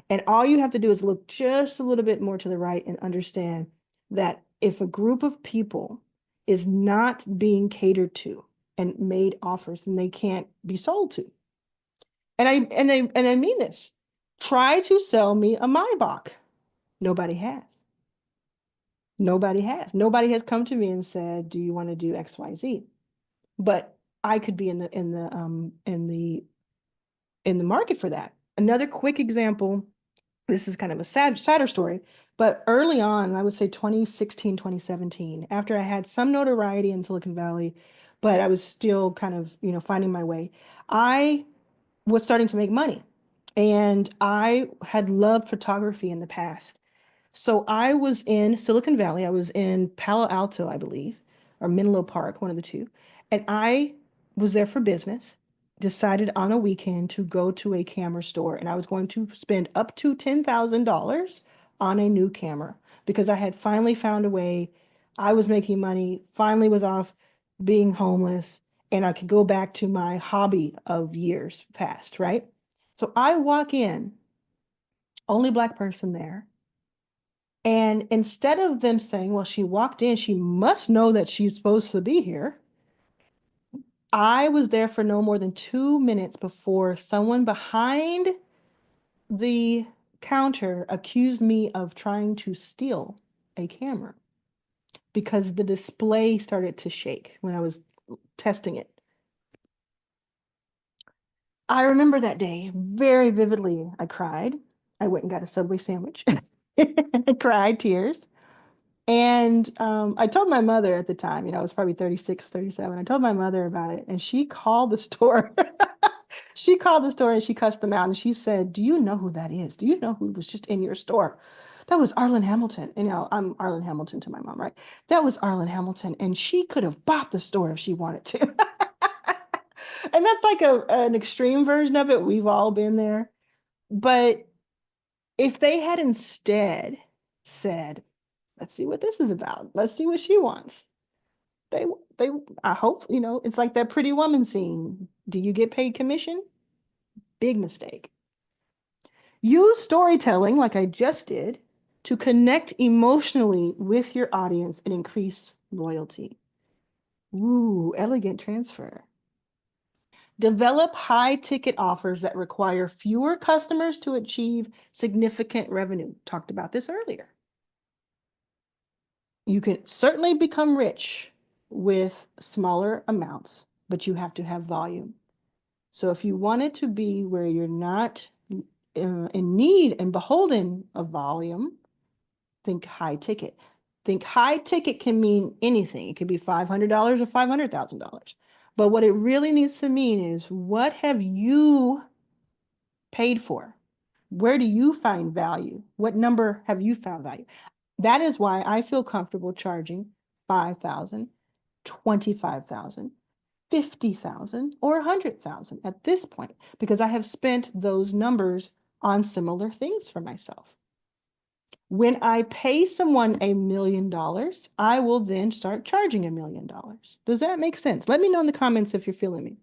S1: And all you have to do is look just a little bit more to the right and understand that if a group of people is not being catered to and made offers, then they can't be sold to. And I mean this. Try to sell me a Maybach. Nobody has. Nobody has. Nobody has come to me and said, "Do you want to do XYZ?" But I could be in the market for that. Another quick example, this is kind of a sadder story, but early on, I would say 2016, 2017, after I had some notoriety in Silicon Valley, but I was still kind of, finding my way, I was starting to make money. And I had loved photography in the past. So I was in Silicon Valley. I was in Palo Alto, I believe, or Menlo Park, one of the two. And I was there for business, decided on a weekend to go to a camera store, and I was going to spend up to $10,000 on a new camera because I had finally found a way. I was making money, finally was off being homeless, and I could go back to my hobby of years past, right? So I walk in, only Black person there. And instead of them saying, well, she walked in, she must know that she's supposed to be here, I was there for no more than 2 minutes before someone behind the counter accused me of trying to steal a camera because the display started to shake when I was testing it. I remember that day very vividly. I cried. I went and got a Subway sandwich. I cried tears. And I told my mother at the time, I was probably 36, 37. I told my mother about it, and she called the store. She called the store and she cussed them out. And she said, "Do you know who that is? Do you know who was just in your store?" That was Arlan Hamilton. And, I'm Arlan Hamilton to my mom, right? That was Arlan Hamilton. And she could have bought the store if she wanted to. And that's like an extreme version of it. We've all been there. But if they had instead said, let's see what this is about. Let's see what she wants. They, they, I hope, it's like that Pretty Woman scene. Do you get paid commission? Big mistake. Use storytelling, like I just did, to connect emotionally with your audience and increase loyalty. Ooh, elegant transfer. Develop high ticket offers that require fewer customers to achieve significant revenue. Talked about this earlier. You can certainly become rich with smaller amounts, but you have to have volume. So if you want it to be where you're not in need and beholden of volume, think high ticket. Think high ticket can mean anything. It could be $500 or $500,000. But what it really needs to mean is, what have you paid for? Where do you find value? What number have you found value? That is why I feel comfortable charging 5,000, 25,000, 50,000, or 100,000 at this point, because I have spent those numbers on similar things for myself. When I pay someone $1 million, I will then start charging $1 million. Does that make sense? Let me know in the comments if you're feeling me.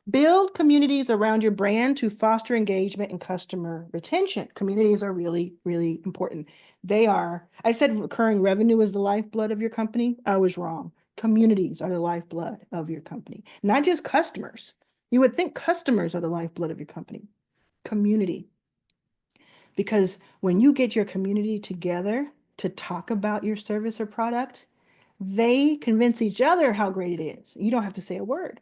S1: Build communities around your brand to foster engagement and customer retention. Communities are really, really important. They are, I said recurring revenue is the lifeblood of your company. I was wrong. Communities are the lifeblood of your company, not just customers. You would think customers are the lifeblood of your company. Community. Because when you get your community together to talk about your service or product, they convince each other how great it is. You don't have to say a word.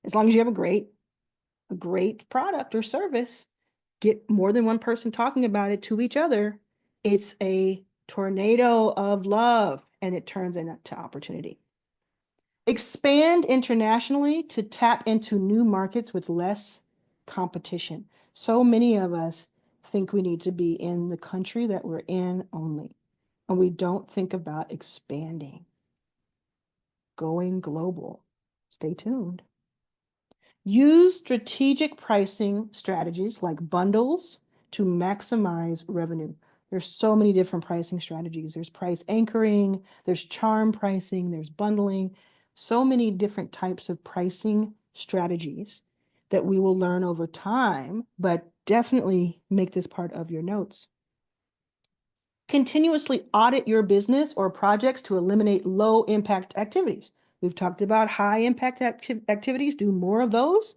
S1: As long as you have a great product or service, get more than one person talking about it to each other, it's a tornado of love, and it turns into opportunity. Expand internationally to tap into new markets with less competition. So many of us think we need to be in the country that we're in only, and we don't think about expanding, going global. Stay tuned. Use strategic pricing strategies like bundles to maximize revenue. There's so many different pricing strategies. There's price anchoring, there's charm pricing, there's bundling, so many different types of pricing strategies that we will learn over time, but definitely make this part of your notes. Continuously audit your business or projects to eliminate low impact activities. We've talked about high impact activities, do more of those.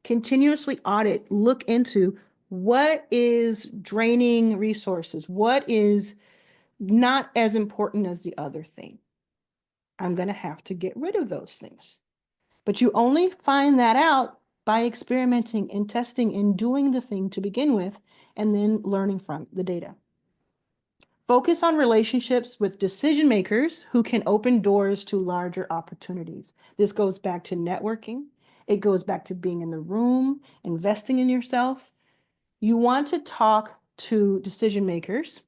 S1: Continuously audit, look into what is draining resources, what is not as important as the other thing. I'm going to have to get rid of those things. But you only find that out by experimenting and testing and doing the thing to begin with, and then learning from the data. Focus on relationships with decision makers who can open doors to larger opportunities. This goes back to networking. It goes back to being in the room, investing in yourself. You want to talk to decision makers,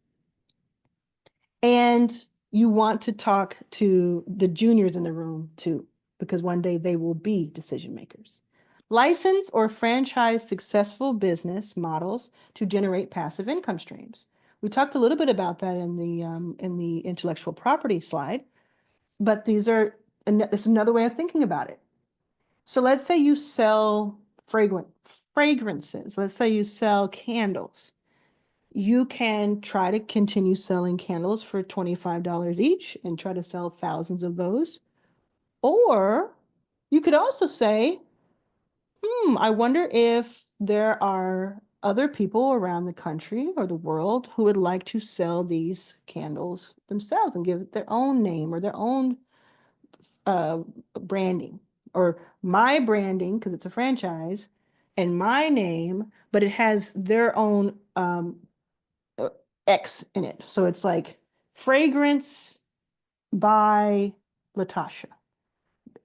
S1: and you want to talk to the juniors in the room too, because one day they will be decision makers. License or franchise successful business models to generate passive income streams. We talked a little bit about that in the intellectual property slide, but it's another way of thinking about it. So let's say you sell fragrances. Let's say you sell candles. You can try to continue selling candles for $25 each and try to sell thousands of those. Or you could also say, I wonder if there are other people around the country or the world who would like to sell these candles themselves and give it their own name or their own branding, or my branding, because it's a franchise, and my name, but it has their own X in it. So it's like fragrance by Latasha.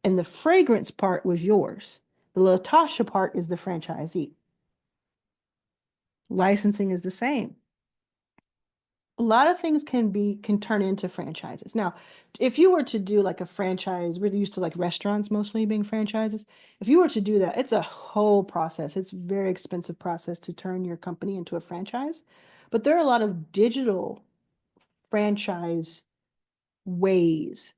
S1: And the fragrance part was yours. The Latasha part is the franchisee. Licensing is the same. A lot of things can turn into franchises. Now, if you were to do like a franchise, we're used to like restaurants mostly being franchises. If you were to do that, it's a whole process. It's a very expensive process to turn your company into a franchise. But there are a lot of digital franchise ways,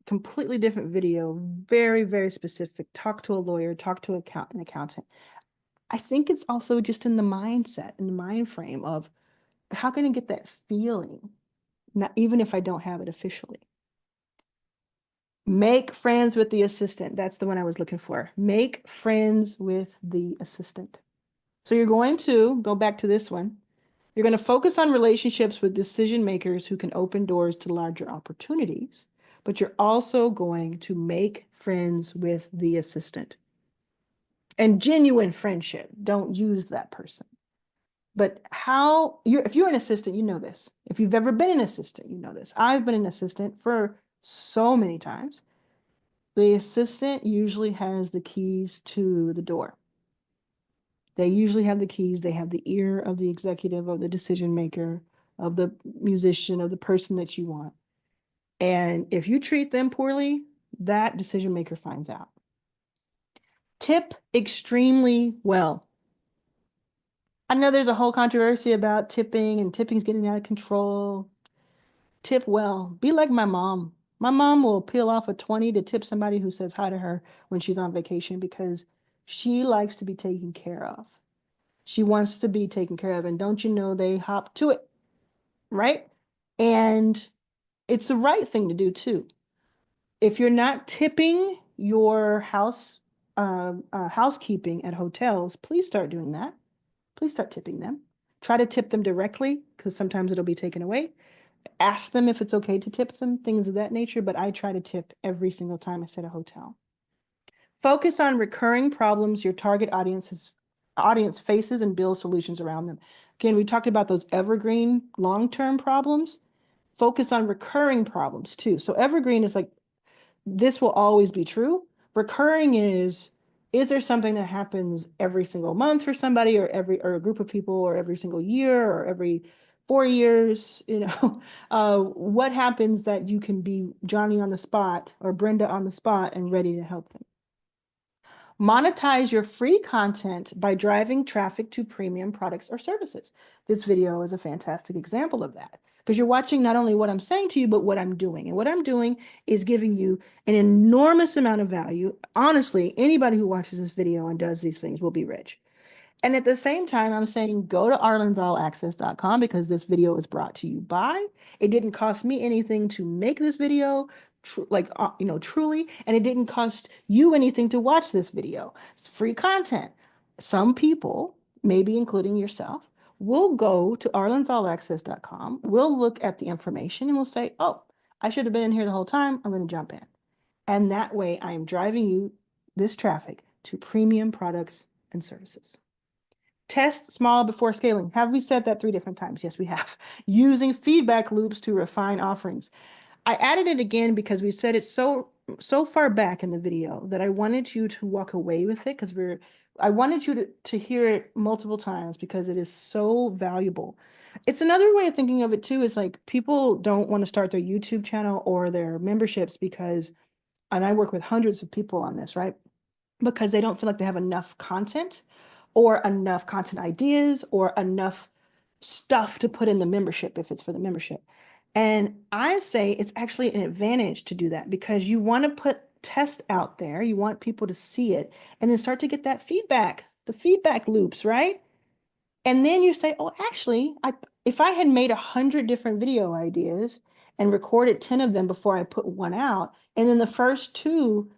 S1: completely different video, very, very specific. Talk to a lawyer, talk to an accountant. I think it's also just in the mindset, in the mind frame of how can I get that feeling, not even if I don't have it officially. Make friends with the assistant. That's the one I was looking for. Make friends with the assistant. So you're going to go back to this one. You're going to focus on relationships with decision makers who can open doors to larger opportunities, but you're also going to make friends with the assistant. And genuine friendship. Don't use that person. But if you're an assistant, you know this. If you've ever been an assistant, you know this. I've been an assistant for so many times. The assistant usually has the keys to the door. They usually have the keys. They have the ear of the executive, of the decision maker, of the musician, of the person that you want. And if you treat them poorly, that decision maker finds out. Tip extremely well. I know there's a whole controversy about tipping and tipping's getting out of control. Tip well. Be like my mom. My mom will peel off a 20 to tip somebody who says hi to her when she's on vacation because she likes to be taken care of. She wants to be taken care of. And don't you know they hop to it, right? And it's the right thing to do too. If you're not tipping your housekeeping at hotels, please start doing that. Please start tipping them. Try to tip them directly because sometimes it'll be taken away. Ask them if it's okay to tip them, things of that nature, but I try to tip every single time I stay at a hotel. Focus on recurring problems your target audience faces and build solutions around them. Again, we talked about those evergreen long-term problems. Focus on recurring problems too. So evergreen is like, this will always be true. Recurring is there something that happens every single month for somebody or a group of people or every single year or every 4 years, what happens that you can be Johnny on the spot or Brenda on the spot and ready to help them. Monetize your free content by driving traffic to premium products or services. This video is a fantastic example of that because you're watching not only what I'm saying to you, but what I'm doing. And what I'm doing is giving you an enormous amount of value. Honestly, anybody who watches this video and does these things will be rich. And at the same time, I'm saying go to arlansallaccess.com because this video is brought to you by. It didn't cost me anything to make this video, truly, and it didn't cost you anything to watch this video. It's free content. Some people, maybe including yourself, will go to arlansallaccess.com. We'll look at the information and we'll say, oh, I should have been in here the whole time. I'm going to jump in. And that way, I am driving you this traffic to premium products and services. Test small before scaling. Have we said that 3 different times? Yes, we have. Using feedback loops to refine offerings. I added it again because we said it so far back in the video that I wanted you to walk away with it because I wanted you to hear it multiple times because it is so valuable. It's another way of thinking of it too, is like people don't want to start their YouTube channel or their memberships because, and I work with hundreds of people on this, right? Because they don't feel like they have enough content or enough content ideas or enough stuff to put in the membership if it's for the membership. And I say it's actually an advantage to do that because you want to put tests out there. You want people to see it and then start to get that feedback, the feedback loops, right? And then you say, oh, actually, if I had made 100 different video ideas and recorded 10 of them before I put one out, and then the first 2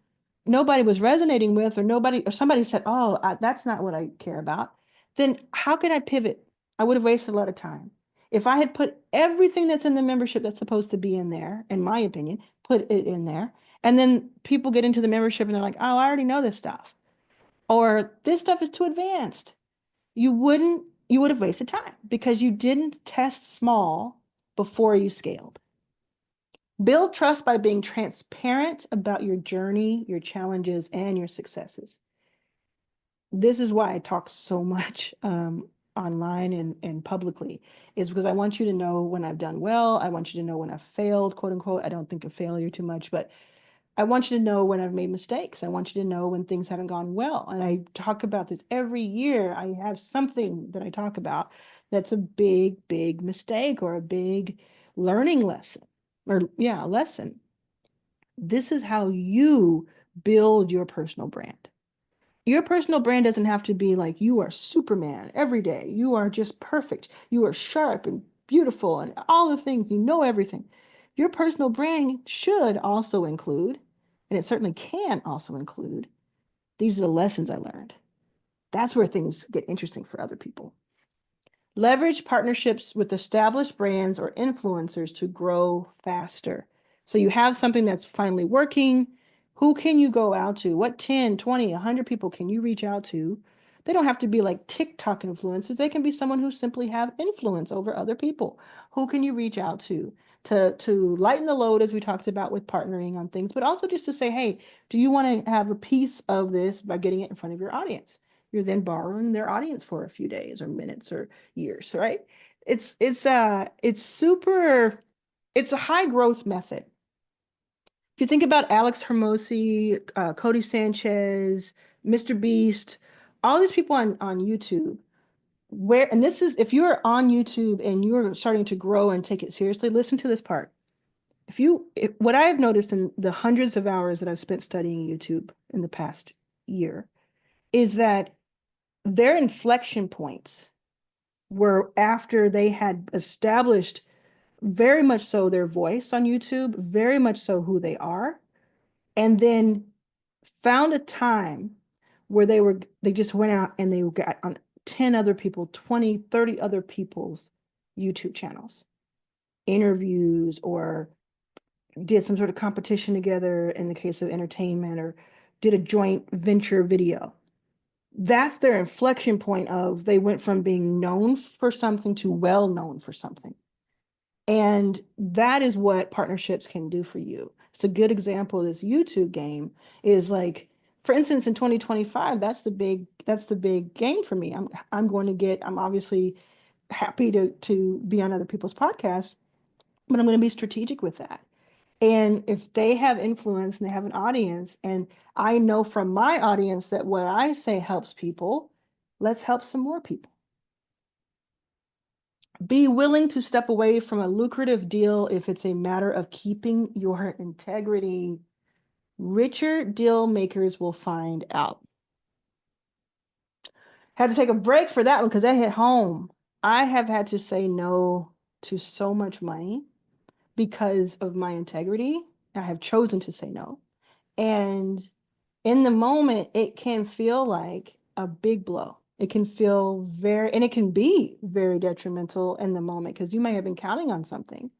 S1: nobody was resonating with, or somebody said, oh, that's not what I care about, then how could I pivot? I would have wasted a lot of time. If I had put everything that's in the membership that's supposed to be in there, in my opinion, put it in there, and then people get into the membership and they're like, oh, I already know this stuff, or this stuff is too advanced. You would have wasted time because you didn't test small before you scaled. Build trust by being transparent about your journey, your challenges, and your successes. This is why I talk so much online and publicly, is because I want you to know when I've done well. I want you to know when I've failed, quote unquote. I don't think of failure too much, but I want you to know when I've made mistakes. I want you to know when things haven't gone well. And I talk about this every year. I have something that I talk about that's a big, big mistake or a big learning lesson, or yeah, a lesson. This is how you build your personal brand. Your personal brand doesn't have to be like you are Superman every day. You are just perfect. You are sharp and beautiful and all the things, you know everything. Your personal brand should also include, and it certainly can also include, these are the lessons I learned. That's where things get interesting for other people. Leverage partnerships with established brands or influencers to grow faster. So you have something that's finally working. Who can you go out to? What 10, 20, 100 people can you reach out to? They don't have to be like TikTok influencers. They can be someone who simply have influence over other people. Who can you reach out to lighten the load, as we talked about with partnering on things, but also just to say, hey, do you want to have a piece of this by getting it in front of your audience? You're then borrowing their audience for a few days or minutes or years, right? It's a high growth method. If you think about Alex Hermosi, Cody Sanchez, Mr. Beast, all these people on YouTube, and this is, if you're on YouTube and you're starting to grow and take it seriously, listen to this part. What I have noticed in the hundreds of hours that I've spent studying YouTube in the past year is that their inflection points were after they had established very much so their voice on YouTube, very much so who they are, and then found a time where they just went out and they got on 10 other people, 20, 30 other people's YouTube channels, interviews, or did some sort of competition together in the case of entertainment, or did a joint venture video. That's their inflection point of they went from being known for something to well known for something. And that is what partnerships can do for you. It's a good example of this YouTube game is like, for instance, in 2025, that's the big game for me. I'm obviously happy to be on other people's podcasts, but I'm going to be strategic with that. And if they have influence and they have an audience, and I know from my audience that what I say helps people, let's help some more people. Be willing to step away from a lucrative deal if it's a matter of keeping your integrity. Richer deal makers will find out. Had to take a break for that one because that hit home. I have had to say no to so much money because of my integrity. I have chosen to say no. And in the moment, it can feel like a big blow. It can feel very, and it can be very detrimental in the moment because you may have been counting on something.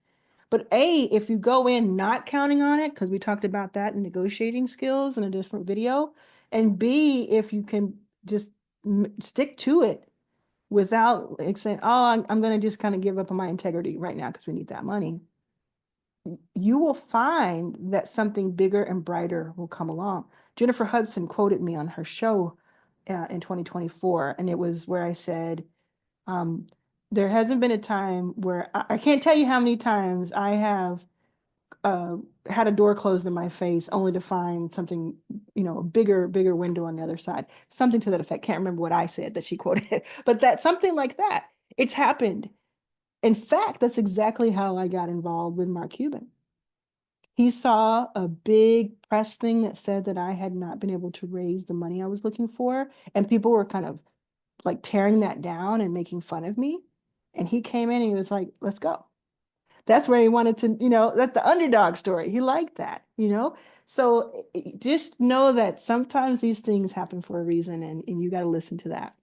S1: But A, if you go in not counting on it, because we talked about that in negotiating skills in a different video, and B, if you can just stick to it without like saying, oh, I'm going to just kind of give up on my integrity right now because we need that money, you will find that something bigger and brighter will come along. Jennifer Hudson quoted me on her show in 2024, and it was where I said, um, there hasn't been a time where I can't tell you how many times I have uh, had a door closed in my face only to find something, a bigger window on the other side. Something to that effect. Can't remember what I said that she quoted, but that something like that. It's happened. In fact, that's exactly how I got involved with Mark Cuban. He saw a big press thing that said that I had not been able to raise the money I was looking for, and people were kind of like tearing that down and making fun of me. And he came in and he was like, let's go. That's where he wanted to, that's the underdog story. He liked that. So just know that sometimes these things happen for a reason, and you got to listen to that.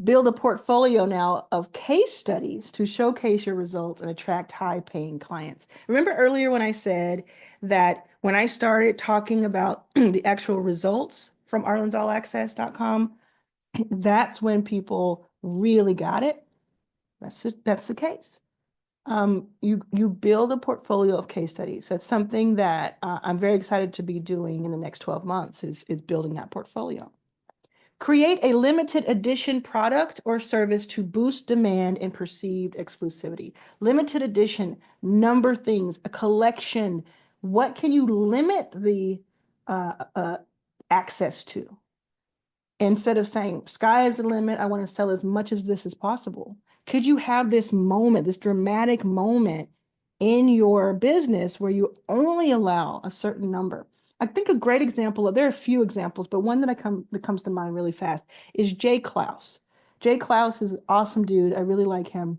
S1: Build a portfolio now of case studies to showcase your results and attract high paying clients. Remember earlier when I said that when I started talking about the actual results from arlansallAccess.com, that's when people really got it. That's the case. You build a portfolio of case studies. That's something that I'm very excited to be doing in the next 12 months is building that portfolio. Create a limited edition product or service to boost demand and perceived exclusivity. Limited edition, number things, a collection. What can you limit the access to? Instead of saying, sky is the limit, I want to sell as much of this as possible. Could you have this moment, this dramatic moment in your business where you only allow a certain number? I think a great example there are a few examples, but one that comes to mind really fast is Jay Klaus. Jay Klaus is an awesome dude. I really like him.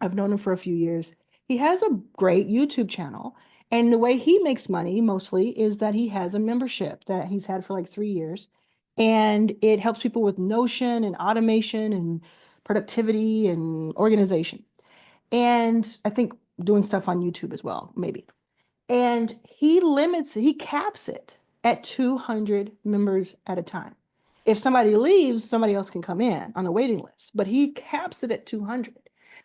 S1: I've known him for a few years. He has a great YouTube channel. And the way he makes money mostly is that he has a membership that he's had for like 3 years. And it helps people with Notion and automation and productivity and organization. And I think doing stuff on YouTube as well, maybe. And he caps it at 200 members at a time. If somebody leaves, somebody else can come in on a waiting list, but he caps it at 200.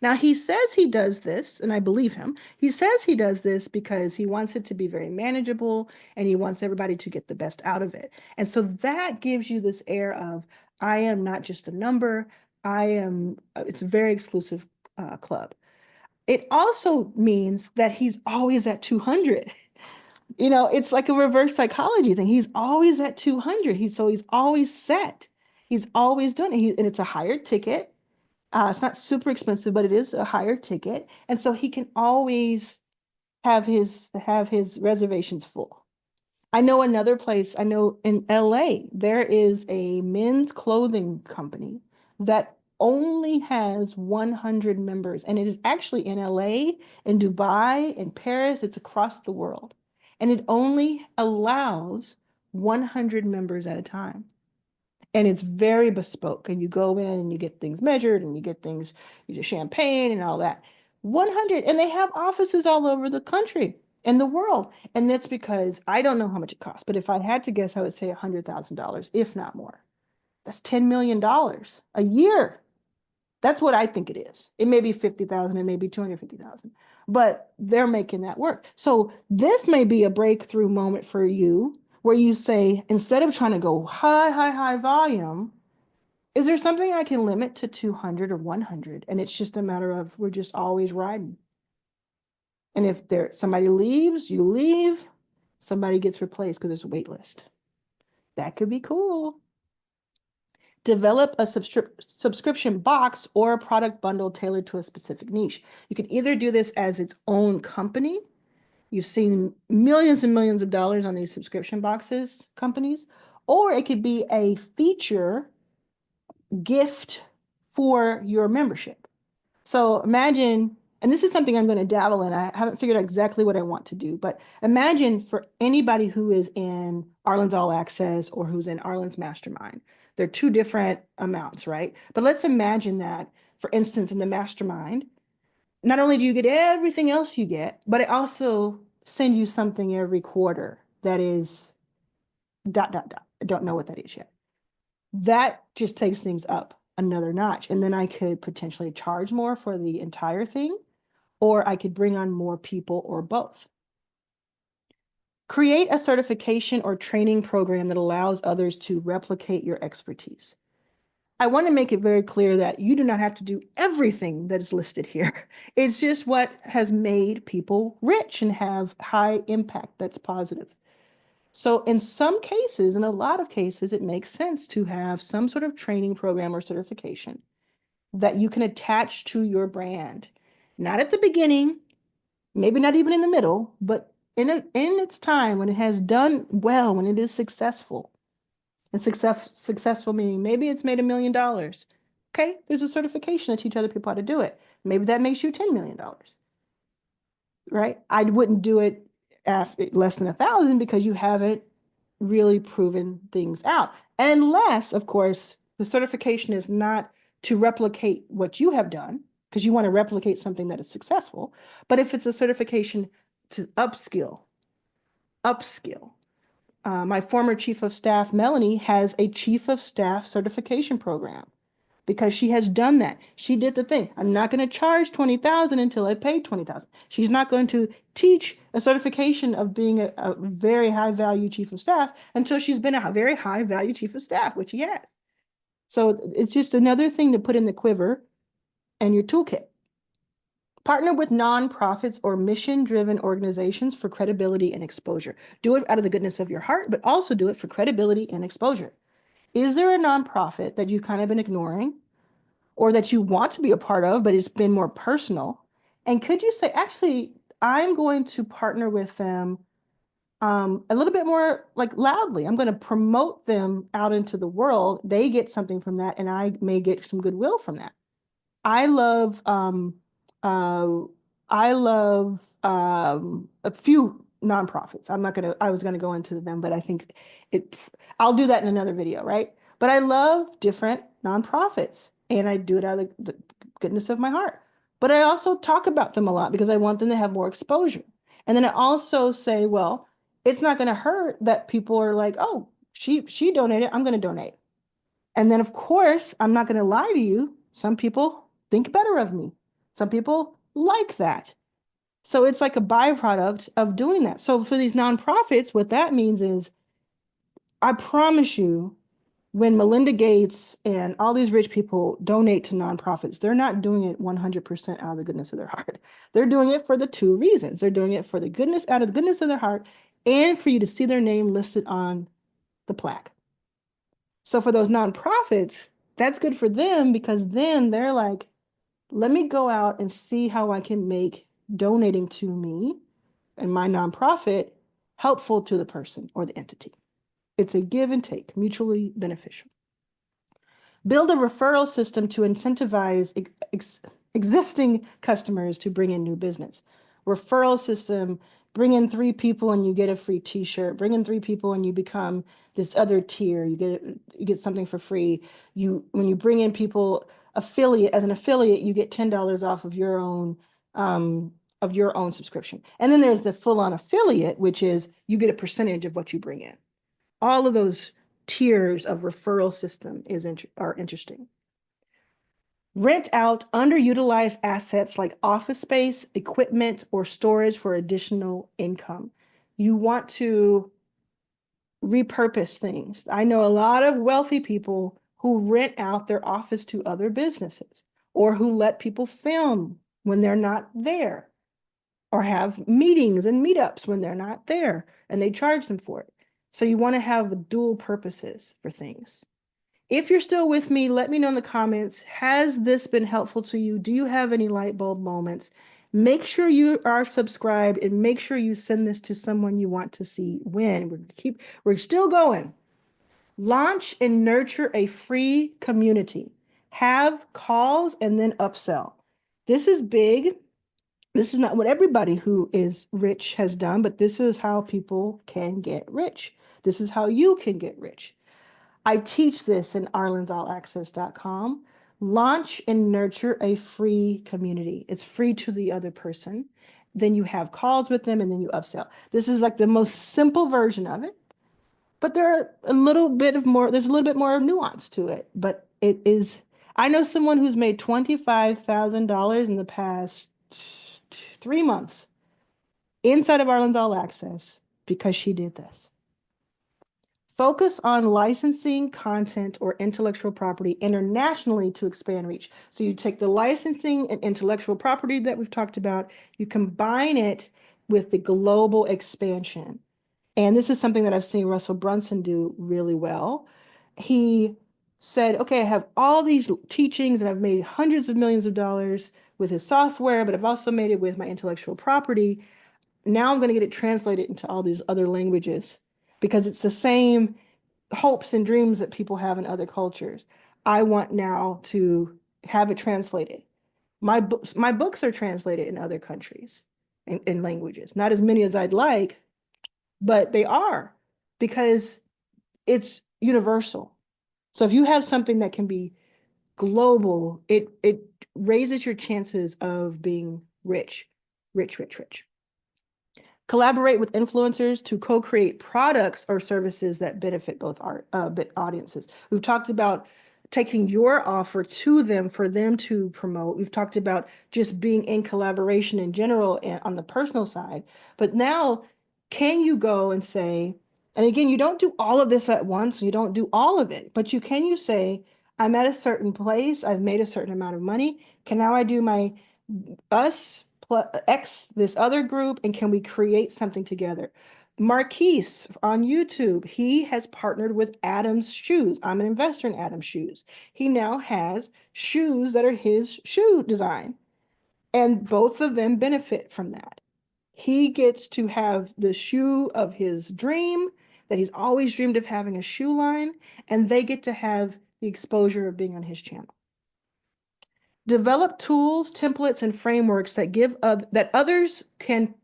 S1: Now, he says he does this, and I believe him. He says he does this because he wants it to be very manageable and he wants everybody to get the best out of it. And so that gives you this air of, I am not just a number, it's a very exclusive club. It also means that he's always at 200. It's like a reverse psychology thing. He's always at 200. He's always set. He's always done it. And it's a higher ticket. It's not super expensive, but it is a higher ticket. And so he can always have his reservations full. I know another place, I know in LA, there is a men's clothing company that only has 100 members. And it is actually in LA, in Dubai, in Paris, it's across the world. And it only allows 100 members at a time. And it's very bespoke. And you go in and you get things measured and you get champagne and all that. 100, and they have offices all over the country and the world. And that's because I don't know how much it costs, but if I had to guess, I would say $100,000, if not more. That's $10 million a year. That's what I think it is. It may be 50,000, it may be 250,000, but they're making that work. So this may be a breakthrough moment for you where you say, instead of trying to go high volume, is there something I can limit to 200 or 100? And it's just a matter of we're just always riding. And if somebody leaves, you leave, somebody gets replaced because there's a wait list. That could be cool. Develop a subscription box or a product bundle tailored to a specific niche. You can either do this as its own company. You've seen millions and millions of dollars on these subscription boxes companies, or it could be a feature gift for your membership. So imagine, and this is something I'm going to dabble in. I haven't figured out exactly what I want to do, but imagine for anybody who is in Arlan's All Access or who's in Arlan's Mastermind, they're two different amounts, right? But let's imagine that, for instance, in the Mastermind, not only do you get everything else you get, but I also send you something every quarter that is ... I don't know what that is yet. That just takes things up another notch. And then I could potentially charge more for the entire thing, or I could bring on more people, or both. Create a certification or training program that allows others to replicate your expertise. I want to make it very clear that you do not have to do everything that is listed here. It's just what has made people rich and have high impact that's positive. So in some cases, in a lot of cases, it makes sense to have some sort of training program or certification that you can attach to your brand. Not at the beginning, maybe not even in the middle, but in its time, when it has done well, when it is successful. And successful meaning maybe it's made $1 million. Okay, there's a certification to teach other people how to do it. Maybe that makes you $10 million. Right? I wouldn't do it after less than 1,000 because you haven't really proven things out. Unless, of course, the certification is not to replicate what you have done, because you want to replicate something that is successful. But if it's a certification to upskill. My former chief of staff, Melanie, has a chief of staff certification program because she has done that. She did the thing. I'm not going to charge 20,000 until I pay 20,000. She's not going to teach a certification of being a very high value chief of staff until she's been a very high value chief of staff, which she has. So it's just another thing to put in the quiver and your toolkit. Partner with nonprofits or mission-driven organizations for credibility and exposure. Do it out of the goodness of your heart, but also do it for credibility and exposure. Is there a nonprofit that you've kind of been ignoring, or that you want to be a part of, but it's been more personal? And could you say, actually, I'm going to partner with them a little bit more like loudly. I'm going to promote them out into the world. They get something from that, and I may get some goodwill from that. I love uh, a few nonprofits. I was gonna go into them, but I think I'll do that in another video, right? But I love different nonprofits, and I do it out of the goodness of my heart. But I also talk about them a lot because I want them to have more exposure. And then I also say, well, it's not gonna hurt that people are like, oh, she donated, I'm gonna donate. And then, of course, I'm not going to lie to you. Some people think better of me. Some people like that. So it's like a byproduct of doing that. So for these nonprofits, what that means is, I promise you, when Melinda Gates and all these rich people donate to nonprofits, they're not doing it 100% out of the goodness of their heart. They're doing it for the two reasons. They're doing it for the goodness, out of the goodness of their heart, and for you to see their name listed on the plaque. So for those nonprofits, that's good for them because then they're like, let me go out and see how I can make donating to me and my nonprofit helpful to the person or the entity. It's a give and take, mutually beneficial. Build a referral system to incentivize existing customers to bring in new business. Referral system, bring in 3 people and you get a free t-shirt. Bring in 3 people and you become this other tier. You get something for free. When you bring in people, as an affiliate, you get $10 off of your own subscription. And then there's the full-on affiliate, which is you get a percentage of what you bring in. All of those tiers of referral system are interesting. Rent out underutilized assets like office space, equipment, or storage for additional income. You want to repurpose things. I know a lot of wealthy people who rent out their office to other businesses, or who let people film when they're not there. or have meetings and meetups when they're not there and they charge them for it. So you want to have dual purposes for things. If you're still with me, let me know in the comments. Has this been helpful to you? Do you have any light bulb moments? Make sure you are subscribed and make sure you send this to someone you want to see win. We're still going. Launch and nurture a free community. Have calls and then upsell. This is big. This is not what everybody who is rich has done, but this is how people can get rich. This is how you can get rich. I teach this in arlansallaccess.com. Launch and nurture a free community. It's free to the other person. Then you have calls with them and then you upsell. This is like the most simple version of it, but there's a little bit more nuance to it. But it is, I know someone who's made $25,000 in the past 3 months inside of Arlan's All Access because she did this. Focus on licensing content or intellectual property internationally to expand reach. So you take the licensing and intellectual property that we've talked about, you combine it with the global expansion. And this is something that I've seen Russell Brunson do really well. He said, okay, I have all these teachings and I've made hundreds of millions of dollars with his software, but I've also made it with my intellectual property. Now I'm going to get it translated into all these other languages because it's the same hopes and dreams that people have in other cultures. I want now to have it translated. My books are translated in other countries in languages. Not as many as I'd like, but they are because it's universal. So if you have something that can be global, it raises your chances of being rich, rich, rich, rich. Collaborate with influencers to co-create products or services that benefit both audiences. We've talked about taking your offer to them for them to promote. We've talked about just being in collaboration in general and on the personal side. But now, can you go and say, and again, you don't do all of this at once, you don't do all of it, but you say, I'm at a certain place, I've made a certain amount of money. Can now I do my us plus X, this other group, and can we create something together? Marquise on YouTube, he has partnered with Adam's Shoes. I'm an investor in Adam's Shoes. He now has shoes that are his shoe design, and both of them benefit from that. He gets to have the shoe of his dream that he's always dreamed of having a shoe line, and they get to have the exposure of being on his channel. Develop tools, templates, and frameworks that that others can,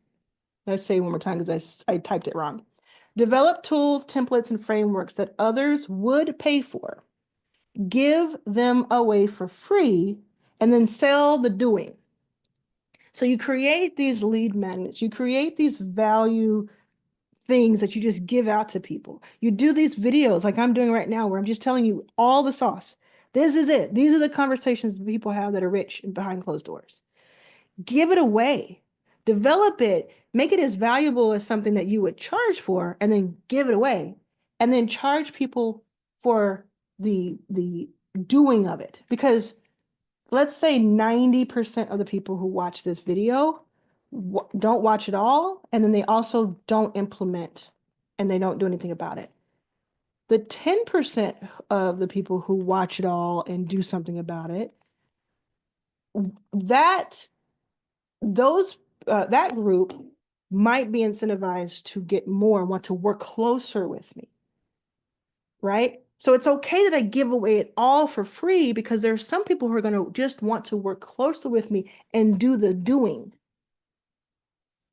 S1: let's say it one more time because I typed it wrong. Develop tools, templates, and frameworks that others would pay for. Give them away for free and then sell the doing. So you create these lead magnets, you create these value things that you just give out to people. You do these videos like I'm doing right now where I'm just telling you all the sauce. This is it. These are the conversations people have that are rich and behind closed doors. Give it away. Develop it. Make it as valuable as something that you would charge for, and then give it away. And then charge people for the doing of it. Because let's say 90% of the people who watch this video don't watch it all, and then they also don't implement, and they don't do anything about it. The 10% of the people who watch it all and do something about it, that group might be incentivized to get more and want to work closer with me, right? So it's okay that I give away it all for free because there's some people who are going to just want to work closer with me and do the doing.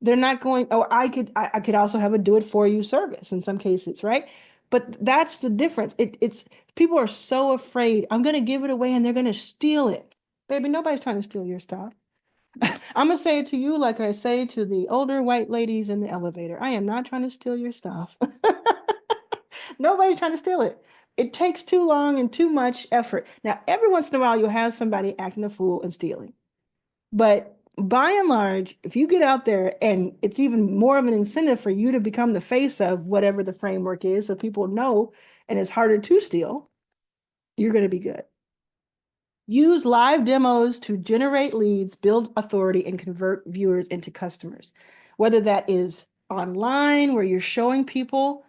S1: They're not going, oh, I could also have a do it for you service in some cases, right? But that's the difference. It's people are so afraid, I'm going to give it away and they're going to steal it. Baby, nobody's trying to steal your stuff. I'm going to say it to you like I say to the older white ladies in the elevator. I am not trying to steal your stuff. Nobody's trying to steal it. It takes too long and too much effort. Now, every once in a while, you'll have somebody acting a fool and stealing. But by and large, if you get out there and it's even more of an incentive for you to become the face of whatever the framework is, so people know and it's harder to steal, you're going to be good. Use live demos to generate leads, build authority, and convert viewers into customers. Whether that is online where you're showing people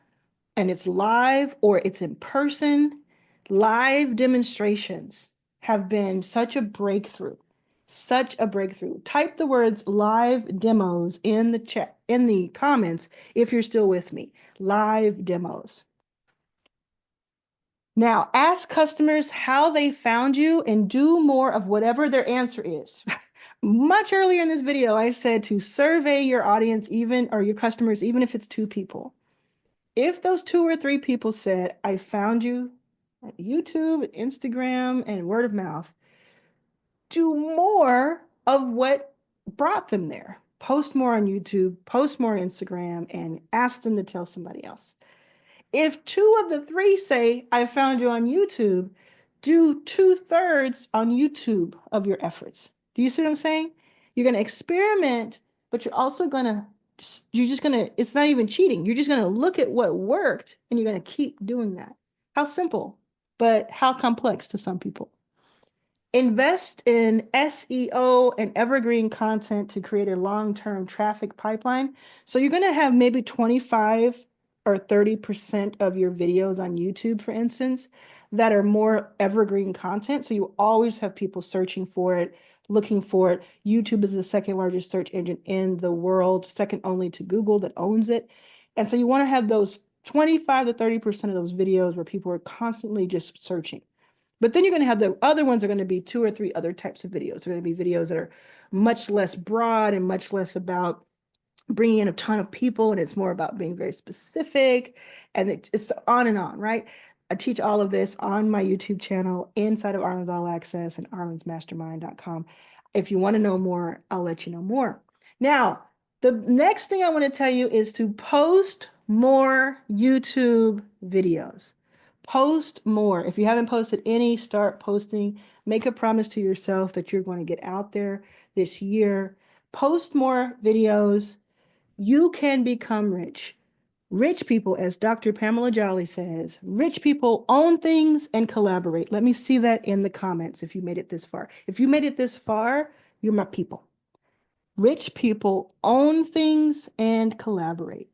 S1: and it's live or it's in person, live demonstrations have been such a breakthrough, such a breakthrough. Type the words live demos in the chat, in the comments, if you're still with me. Live demos. Now, ask customers how they found you and do more of whatever their answer is. Much earlier in this video, I said to survey your audience, even or your customers, even if it's 2 people. If those 2 or 3 people said, I found you at YouTube, Instagram, and word of mouth, do more of what brought them there. Post more on YouTube, post more on Instagram, and ask them to tell somebody else. If 2 of the 3 say, I found you on YouTube, do 2/3 on YouTube of your efforts. Do you see what I'm saying? You're going to experiment, but you're also going to, it's not even cheating. You're just going to look at what worked and you're going to keep doing that. How simple, but how complex to some people. Invest in SEO and evergreen content to create a long-term traffic pipeline. So you're going to have maybe 25 or 30% of your videos on YouTube, for instance, that are more evergreen content. So you always have people searching for it, looking for it. YouTube is the 2nd largest search engine in the world, second only to Google that owns it. And so you want to have those 25 to 30% of those videos where people are constantly just searching. But then you're going to have the other ones are going to be 2 or 3 other types of videos. They're going to be videos that are much less broad and much less about bringing in a ton of people, and it's more about being very specific, and it's on and on, right? I teach all of this on my YouTube channel inside of Arlan's All Access and arlansmastermind.com. If you want to know more, I'll let you know more. Now, the next thing I want to tell you is to post more YouTube videos. Post more. If you haven't posted any, start posting. Make a promise to yourself that you're going to get out there this year. Post more videos. You can become rich. Rich people, as Dr. Pamela Jolly says, rich people own things and collaborate. Let me see that in the comments if you made it this far. If you made it this far, you're my people. Rich people own things and collaborate.